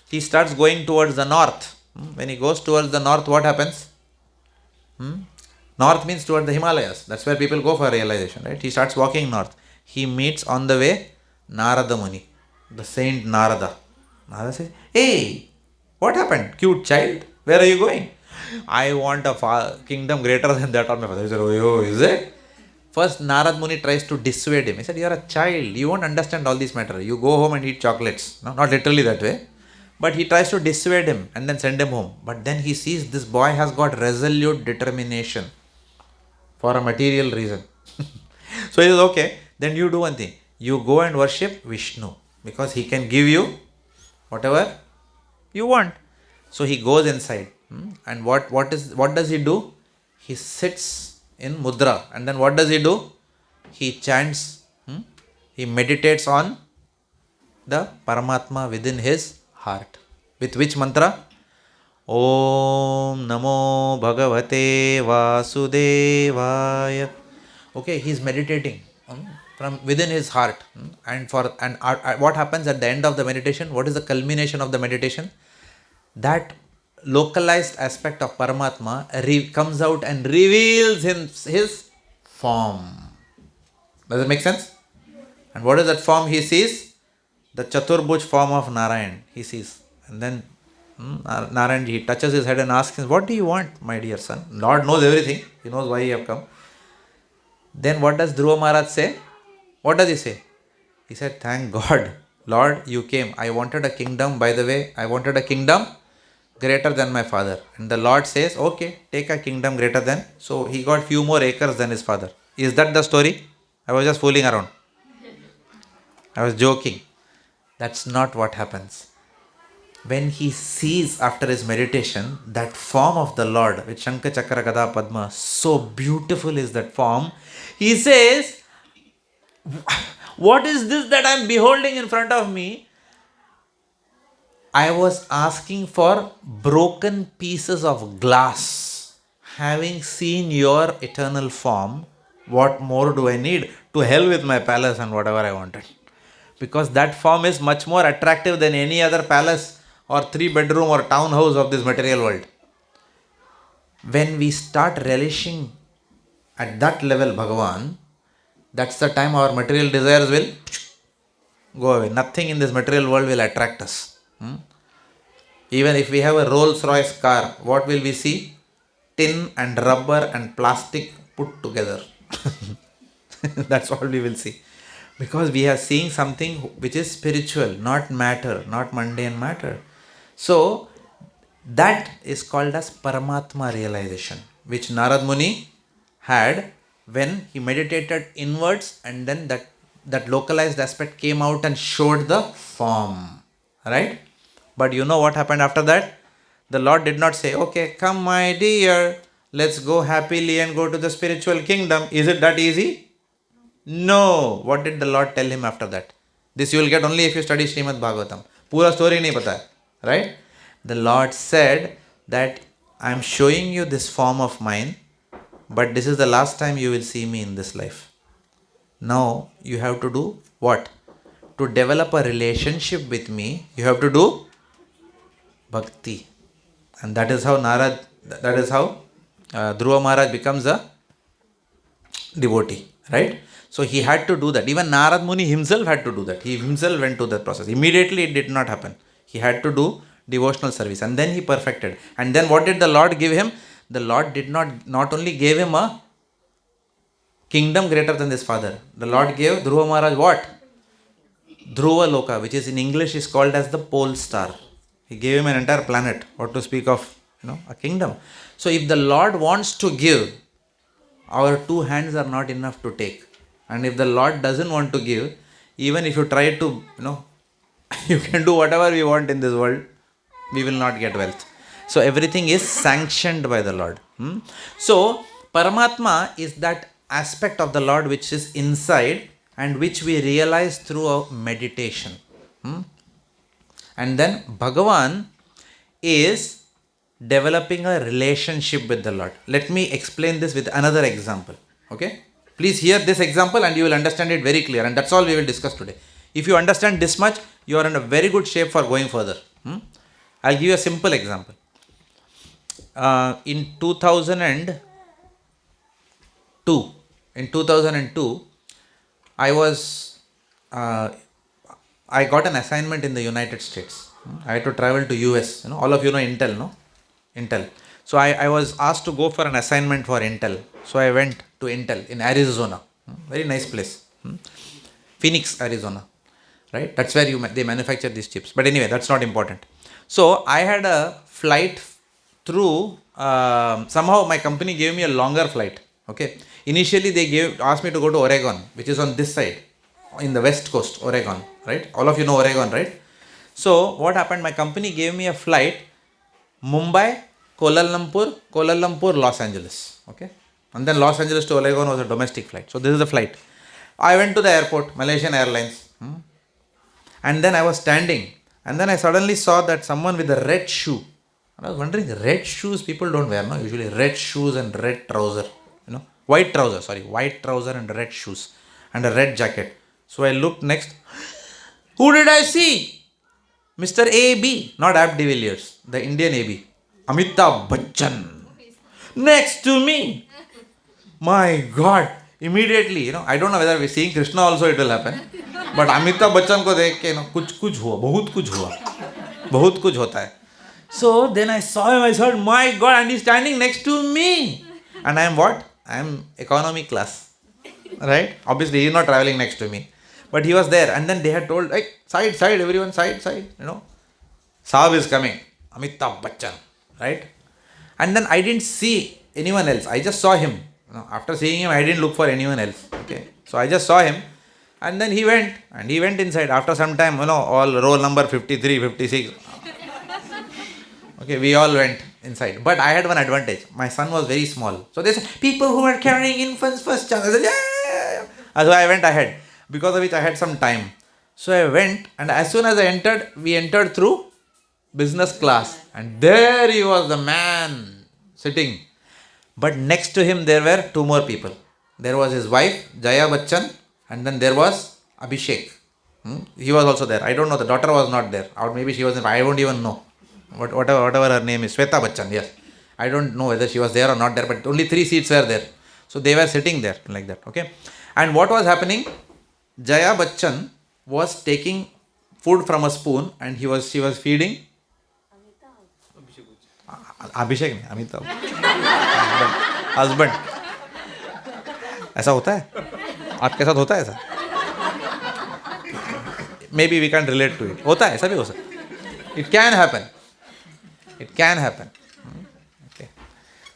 He starts going towards the north. When he goes towards the north, what happens? North means towards the Himalayas. That's where people go for realization, right? He starts walking north. He meets on the way Narada Muni, the saint Narada. Narada says, hey, what happened? Cute child, where are you going? I want a kingdom greater than that of my father. He said, oh, is it? First, Narad Muni tries to dissuade him. He said, you are a child. You won't understand all this matter. You go home and eat chocolates. No, not literally that way. But he tries to dissuade him and then send him home. But then he sees this boy has got resolute determination for a material reason. So he says, okay, then you do one thing. You go and worship Vishnu because he can give you whatever you want. So he goes inside. And what does he do? He sits in mudra. And then what does he do? He chants. He meditates on the Paramatma within his heart. With which mantra? Om Namo Bhagavate Vasudevaya. Okay, he is meditating from within his heart. And what happens at the end of the meditation? What is the culmination of the meditation? That localized aspect of Paramatma comes out and reveals his form. Does it make sense? And what is that form he sees? The Chaturbhuj form of Narayan he sees. And then Narayan he touches his head and asks him, what do you want, my dear son? Lord knows everything. He knows why you have come. Then what does Dhruva Maharaj say? What does he say? He said, thank God, Lord, you came. I wanted a kingdom, by the way, I wanted a kingdom greater than my father. And the Lord says, okay, take a kingdom greater than. So he got few more acres than his father. Is that the story? I was just fooling around. I was joking. That's not what happens. When he sees after his meditation that form of the Lord with Shankha Chakra Gada Padma, so beautiful is that form, he says, what is this that I am beholding in front of me? I was asking for broken pieces of glass. Having seen your eternal form, what more do I need? To hell with my palace and whatever I wanted. Because that form is much more attractive than any other palace or 3-bedroom or townhouse of this material world. When we start relishing at that level Bhagavan, that's the time our material desires will go away. Nothing in this material world will attract us. Even if we have a Rolls Royce car, what will we see? Tin and rubber and plastic put together. That's all we will see. Because we are seeing something which is spiritual, not matter, not mundane matter. So, that is called as Paramatma realization, which Narad Muni had when he meditated inwards, and then that localized aspect came out and showed the form. Right? But you know what happened after that? The Lord did not say, okay, come my dear, let's go happily and go to the spiritual kingdom. Is it that easy? No. What did the Lord tell him after that? This you will get only if you study Srimad Bhagavatam. Pura story nahi pata hai. Right? The Lord said that I am showing you this form of mine, but this is the last time you will see me in this life. Now you have to do what? To develop a relationship with me, you have to do bhakti. And that is how Dhruva Maharaj becomes a devotee. Right? So he had to do that. Even Narad Muni himself had to do that. He himself went to that process. Immediately it did not happen. He had to do devotional service, and then he perfected. And then what did the Lord give him? The Lord did not only gave him a kingdom greater than his father. The Lord gave Dhruva Maharaj what? Dhruva Loka, which is in English is called as the pole star. He gave him an entire planet, or to speak of, a kingdom. So if the Lord wants to give, our two hands are not enough to take. And if the Lord doesn't want to give, even if you try to, you can do whatever we want in this world, we will not get wealth. So everything is sanctioned by the Lord. So Paramatma is that aspect of the Lord which is inside and which we realize through our meditation. And then Bhagavan is developing a relationship with the Lord. Let me explain this with another example. Okay? Please hear this example and you will understand it very clear. And that's all we will discuss today. If you understand this much, you are in a very good shape for going further. I'll give you a simple example. In 2002, I got an assignment in the United States. I had to travel to US. All of you know Intel, no? Intel. So I was asked to go for an assignment for Intel. So I went to Intel in Arizona. Very nice place. Phoenix, Arizona. Right? That's where they manufacture these chips. But anyway, that's not important. So I had a flight through, somehow my company gave me a longer flight. Okay. Initially they asked me to go to Oregon, which is on this side, in the west coast, Oregon. Right? All of you know Oregon, right? So what happened? My company gave me a flight, Mumbai, Kuala Lumpur, Los Angeles. Okay. And then Los Angeles to Oregon was a domestic flight. So this is the flight. I went to the airport, Malaysian Airlines. And then I was standing. And then I suddenly saw that someone with a red shoe. And I was wondering, red shoes people don't wear, no? Usually red shoes and red trouser. White trouser and red shoes. And a red jacket. So I looked next. Who did I see? Mr. A.B. Not Ab de Villiers. The Indian A.B. Amitabh Bachchan. Next to me. My God. Immediately, I don't know whether we're seeing Krishna also it will happen. But Amitabh Bachchan ko dekh ke, kuch hua, bahut kuch hota hai. So then I saw him, I thought, my God, and he's standing next to me. And I am what? I am economy class. Right? Obviously, he's not traveling next to me. But he was there. And then they had told, hey, side, everyone, side. Saab is coming. Amitabh Bachchan. Right? And then I didn't see anyone else. I just saw him. After seeing him, I didn't look for anyone else. Okay. So I just saw him. And then he went inside. After some time, all roll number 53, 56. Okay, we all went inside. But I had one advantage. My son was very small. So they said, people who are carrying infants first chance. I said, yeah. So I went ahead. Because of which I had some time. So I went, and as soon as I entered, we entered through business class. And there he was, the man sitting. But next to him, there were two more people. There was his wife, Jaya Bachchan, and then there was Abhishek. He was also there. I don't know, the daughter was not there. Or maybe she was, I don't even know. Whatever her name is, Sweta Bachchan, yes. I don't know whether she was there or not there, but only 3 seats were there. So they were sitting there like that, okay. And what was happening? Jaya Bachchan was taking food from a spoon and she was feeding Abhishek नहीं, Amitabh. Husband. ऐसा होता है? आपके साथ होता है ऐसा? Maybe we can't relate to it. होता है, ऐसा भी हो सकता है. It can happen. It can happen. Okay.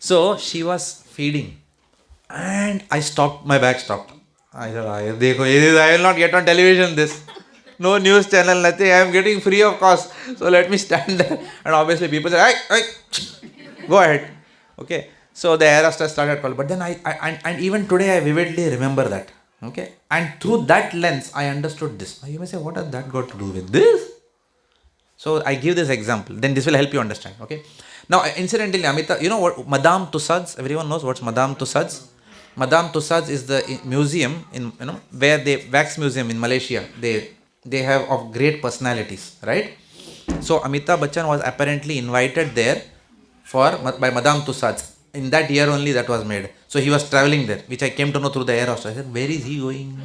So she was feeding, and I stopped. My bag stopped. I said, "देखो, I will not get on television. This, no news channel, nothing. I am getting free of cost. So let me stand there." And obviously people say, "Hey, go ahead." Okay. So the air hostess started calling. But then and even today I vividly remember that. Okay. And through that lens, I understood this. You may say, what has that got to do with this? So I give this example. Then this will help you understand. Okay. Now, incidentally, Amitabh, you know what Madame Tussauds? Everyone knows what's Madame Tussauds? Madame Tussauds is the museum in where they wax museum in Malaysia. They have of great personalities, right? So Amitabh Bachchan was apparently invited there by Madame Tussauds. In that year only that was made. So he was traveling there, which I came to know through the air hostess. I said, where is he going?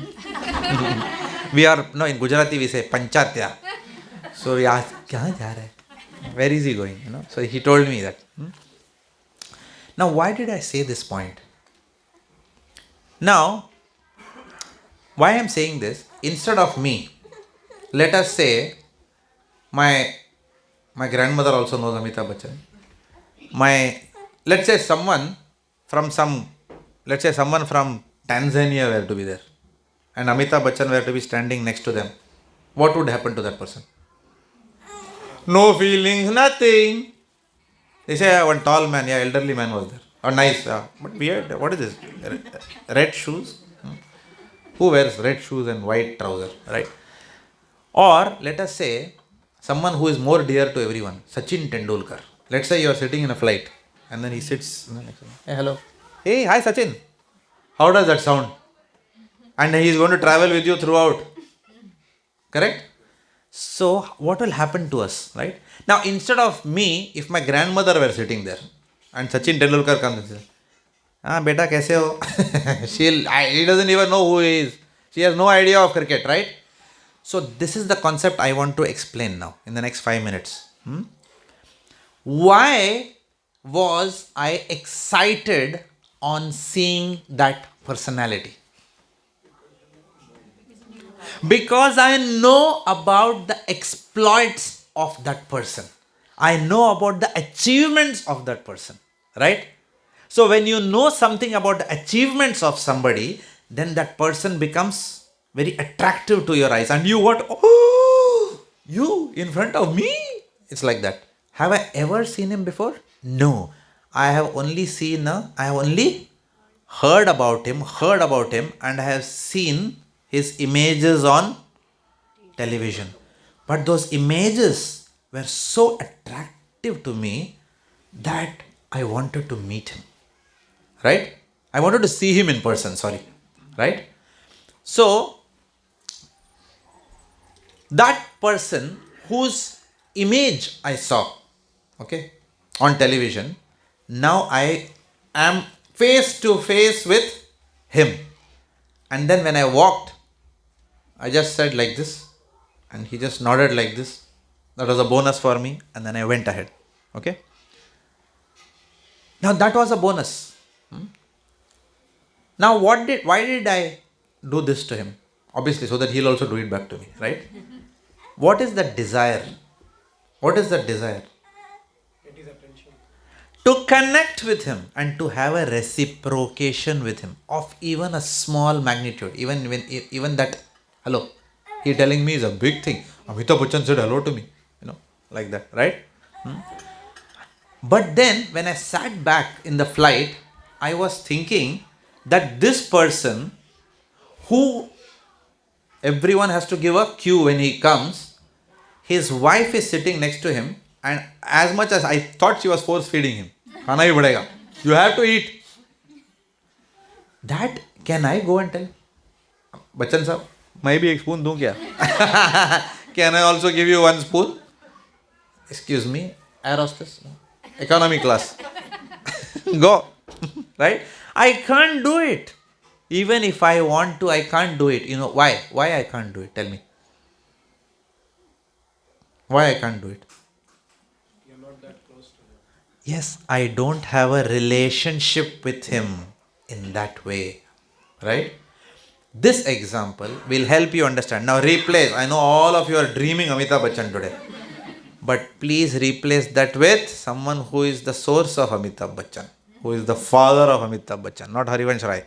In Gujarati we say Panchatya. So we asked, kahan ja raha hai? Where is he going? So he told me that. Now why did I say this point? Now, why I am saying this, instead of me, let us say, my grandmother also knows Amitabh Bachchan. Let's say someone from Tanzania were to be there, and Amitabh Bachchan were to be standing next to them. What would happen to that person? No feelings, nothing. They say one tall man, elderly man was there. Oh, nice. But weird. What is this? Red shoes? Who wears red shoes and white trouser, right? Or let us say someone who is more dear to everyone, Sachin Tendulkar. Let's say you are sitting in a flight and then he sits next to you. Hey, hello. Hey, hi Sachin. How does that sound? And he is going to travel with you throughout. Correct? So, what will happen to us, right? Now, instead of me, if my grandmother were sitting there and Sachin Tendulkar comes and says, beta, kaise ho? He doesn't even know who he is. She has no idea of cricket, right? So, this is the concept I want to explain now in the next 5 minutes. Why was I excited on seeing that personality? Because I know about the exploits of that person. I know about the achievements of that person. Right? So when you know something about the achievements of somebody, then that person becomes very attractive to your eyes. And you what? Oh, you in front of me? It's like that. Have I ever seen him before? No. I have only heard about him, and I have seen his images on television. But those images were so attractive to me that I wanted to meet him. Right? I wanted to see him in person, Right? So, that person whose image I saw, on television, now I am face to face with him. And then when I walked, I just said like this, and he just nodded like this. That was a bonus for me, and then I went ahead. Okay? Now that was a bonus. Now why did I do this to him? Obviously, so that he'll also do it back to me, right? What is the desire? What is the desire? It is attention. To connect with him and to have a reciprocation with him of even a small magnitude. Even that, hello, he telling me is a big thing. Amitabh Bachchan said hello to me. Like that, right? But then when I sat back in the flight, I was thinking that this person who everyone has to give a cue when he comes, his wife is sitting next to him, and as much as I thought she was force feeding him, khana hi badega, you have to eat. That can I go and tell? Bachchan sahab, मैं भी एक spoon दूं क्या? Can I also give you one spoon? Excuse me, air hostess, economy class. Go, right? I can't do it. Even if I want to, I can't do it. You know why? Why I can't do it? Tell me. Why I can't do it? You're not that close to him. Yes, I don't have a relationship with him in that way. Right? This example will help you understand. Now replace. I know all of you are dreaming Amitabh Bachchan today. But please replace that with someone who is the source of Amitabh Bachchan. Who is the father of Amitabh Bachchan. Not Harivansh Rai.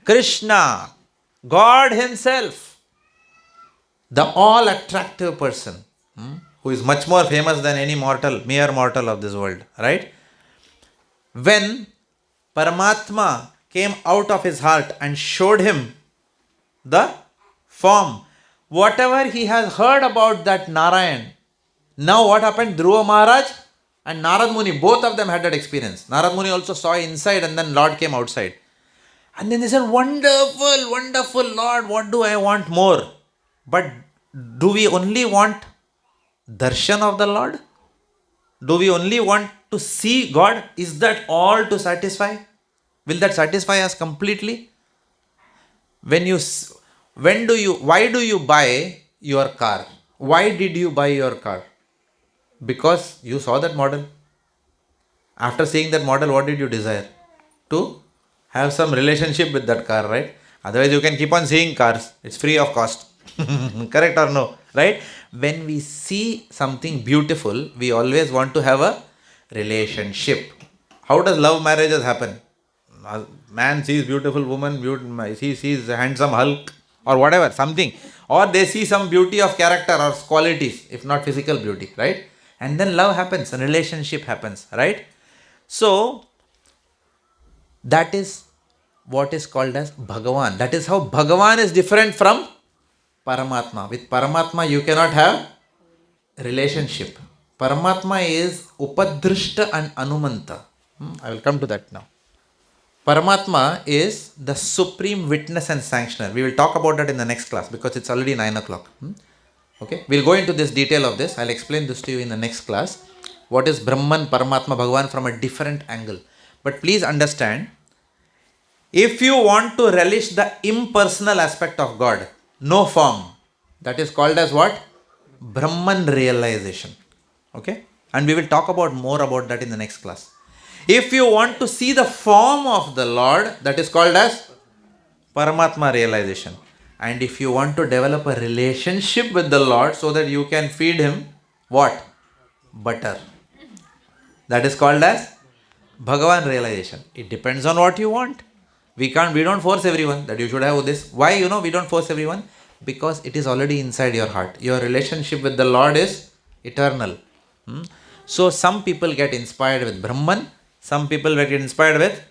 Krishna. God himself. The all attractive person. Who is much more famous than any mere mortal of this world. Right? When Paramatma came out of his heart and showed him the form, whatever he has heard about that Narayan. Now what happened? Dhruva Maharaj and Narad Muni, both of them had that experience. Narad Muni also saw inside, and then Lord came outside. And then they said, wonderful, wonderful Lord, what do I want more? But do we only want darshan of the Lord? Do we only want to see God? Is that all to satisfy? Will that satisfy us completely? Why do you buy your car? Why did you buy your car? Because you saw that model. After seeing that model, what did you desire? To have some relationship with that car, right? Otherwise, you can keep on seeing cars. It's free of cost. Correct or no? Right? When we see something beautiful, we always want to have a relationship. How does love marriages happen? Man sees beautiful woman, he sees a handsome Hulk or whatever, something. Or they see some beauty of character or qualities, if not physical beauty, right? And then love happens, a relationship happens, right? So, that is what is called as Bhagavan. That is how Bhagavan is different from Paramatma. With Paramatma, you cannot have relationship. Paramatma is Upadrishta and Anumanta. I will come to that now. Paramatma is the supreme witness and sanctioner. We will talk about that in the next class because it's already 9 o'clock. Okay, we'll go into this detail of this. I'll explain this to you in the next class. What is Brahman, Paramatma, Bhagavan from a different angle. But please understand, if you want to relish the impersonal aspect of God, no form, that is called as what? Brahman realization. Okay, and we will talk about more about that in the next class. If you want to see the form of the Lord, that is called as Paramatma realization. And if you want to develop a relationship with the Lord so that you can feed Him, what? Butter. That is called as Bhagavan realization. It depends on what you want. We don't force everyone that you should have this. Why, we don't force everyone? Because it is already inside your heart. Your relationship with the Lord is eternal. So some people get inspired with Brahman, some people get inspired with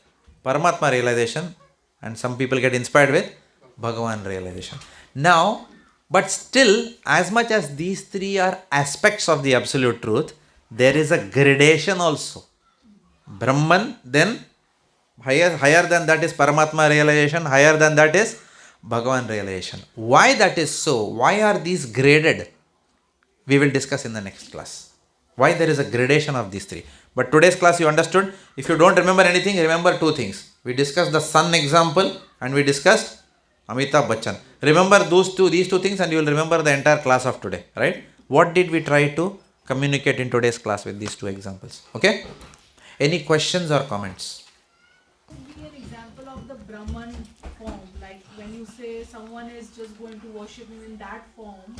Paramatma realization, and some people get inspired with Bhagavan realization. Now, but still, as much as these three are aspects of the absolute truth, there is a gradation also. Brahman, then higher than that is Paramatma realization, higher than that is Bhagavan realization. Why that is so? Why are these graded? We will discuss in the next class. Why there is a gradation of these three. But today's class you understood. If you don't remember anything, remember two things. We discussed the sun example and we discussed Amitabh Bachchan. Remember these two things and you will remember the entire class of today. Right? What did we try to communicate in today's class with these two examples? Okay? Any questions or comments? Give me an example of the Brahman form. Like when you say someone is just going to worship him in that form,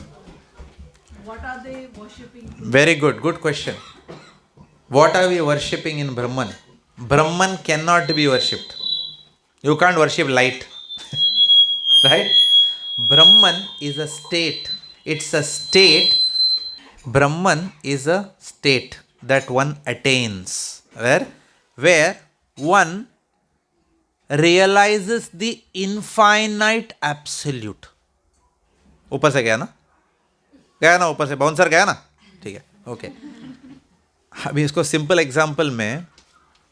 what are they worshipping? Very good. Good question. What are we worshipping in Brahman? Brahman cannot be worshipped. You can't worship light. Right? Brahman is a state. It's a state. Brahman is a state that one attains. Where one realizes the infinite absolute. ऊपर से गया ना ऊपर से bouncer गया ना ठीक है ओके अभी इसको सिंपल एग्जांपल में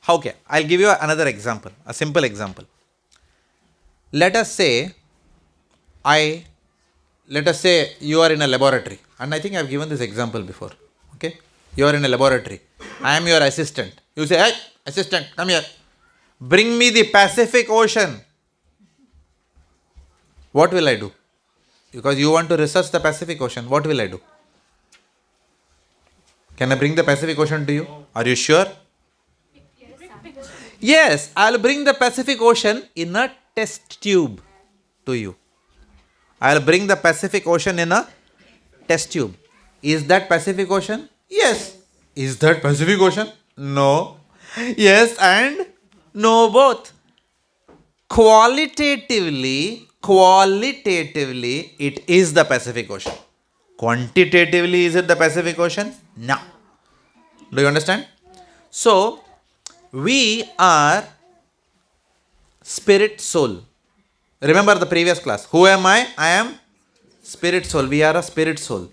हाउ क्या I will give you another example a simple example let us say you are in a laboratory, and I think I have given this example before. Okay, you are in a laboratory. I am your assistant. You say, hey assistant, come here, bring me the Pacific Ocean. What will I do? Because you want to research the Pacific Ocean, what will I do? Can I bring the Pacific Ocean to you? Are you sure? Yes, I'll bring the Pacific Ocean in a test tube to you. I'll bring the Pacific Ocean in a test tube. Is that Pacific Ocean? Yes. Is that Pacific Ocean? No. Yes and no both. Qualitatively, it is the Pacific Ocean. Quantitatively, is it the Pacific Ocean? No. Do you understand? So, we are spirit soul. Remember the previous class. Who am I? I am spirit soul. We are a spirit soul.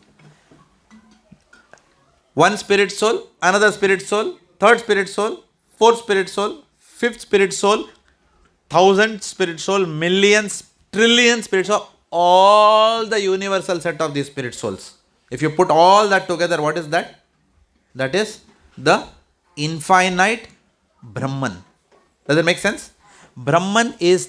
One spirit soul, another spirit soul, third spirit soul, fourth spirit soul, fifth spirit soul, 1,000 spirit soul, millions, trillion spirit soul, all the universal set of these spirit souls. If you put all that together, what is that? That is the infinite Brahman. Does it make sense? Brahman is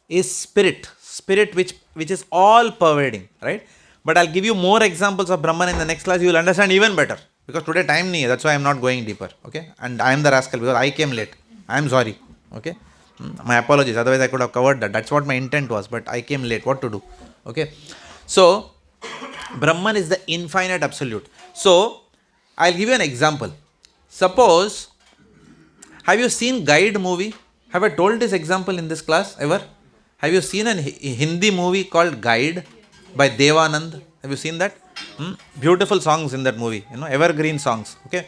spirit which is all pervading, right? But I'll give you more examples of Brahman in the next class. You will understand even better. Because today time nahi hai, that's why I am not going deeper. Okay? And I am the rascal because I came late. I am sorry. Okay? My apologies. Otherwise I could have covered that. That's what my intent was. But I came late. What to do? Okay? So, Brahman is the infinite absolute. So, I'll give you an example. Suppose, have you seen Guide movie? Have I told this example in this class ever? Have you seen a Hindi movie called Guide by Devanand? Have you seen that? Beautiful songs in that movie, evergreen songs. Okay.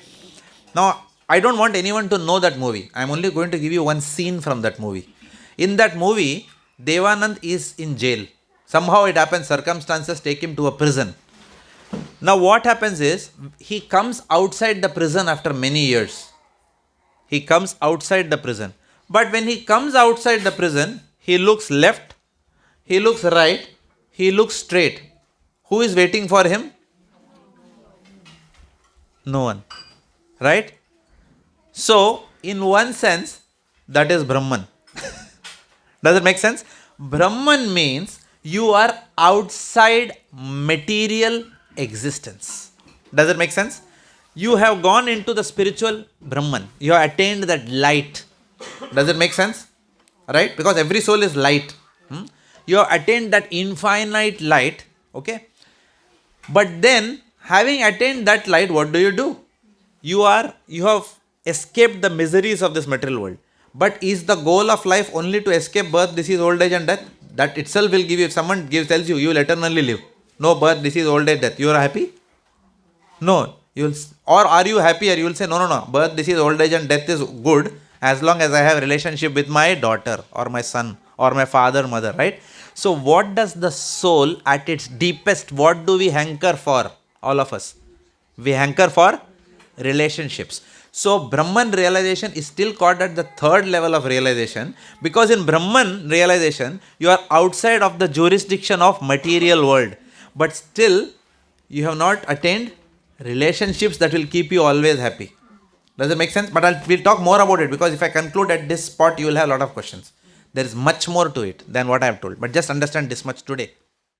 Now, I don't want anyone to know that movie. I am only going to give you one scene from that movie. In that movie, Devanand is in jail. Somehow it happens, circumstances take him to a prison. Now what happens is, he comes outside the prison after many years. He comes outside the prison. But when he comes outside the prison, he looks left, he looks right, he looks straight. Who is waiting for him? No one. Right? So, in one sense, that is Brahman. Does it make sense? Brahman means you are outside material existence. Does it make sense? You have gone into the spiritual Brahman. You have attained that light. Does it make sense? Right? Because every soul is light. You have attained that infinite light. Okay? But then, having attained that light, what do? You have escaped the miseries of this material world. But is the goal of life only to escape birth, disease, old age and death? That itself will give you, if someone tells you, you will eternally live. No birth, disease, old age, death. You are happy? No. Or are you happy, or you will say, no. Birth, disease, old age and death is good as long as I have relationship with my daughter or my son or my father, mother, right? So what does the soul at its deepest, what do we hanker for, all of us? We hanker for relationships. So Brahman realization is still called at the third level of realization, because in Brahman realization, you are outside of the jurisdiction of material world. But still, you have not attained relationships that will keep you always happy. Does it make sense? But we'll talk more about it, because if I conclude at this spot, you will have a lot of questions. There is much more to it than what I have told. But just understand this much today.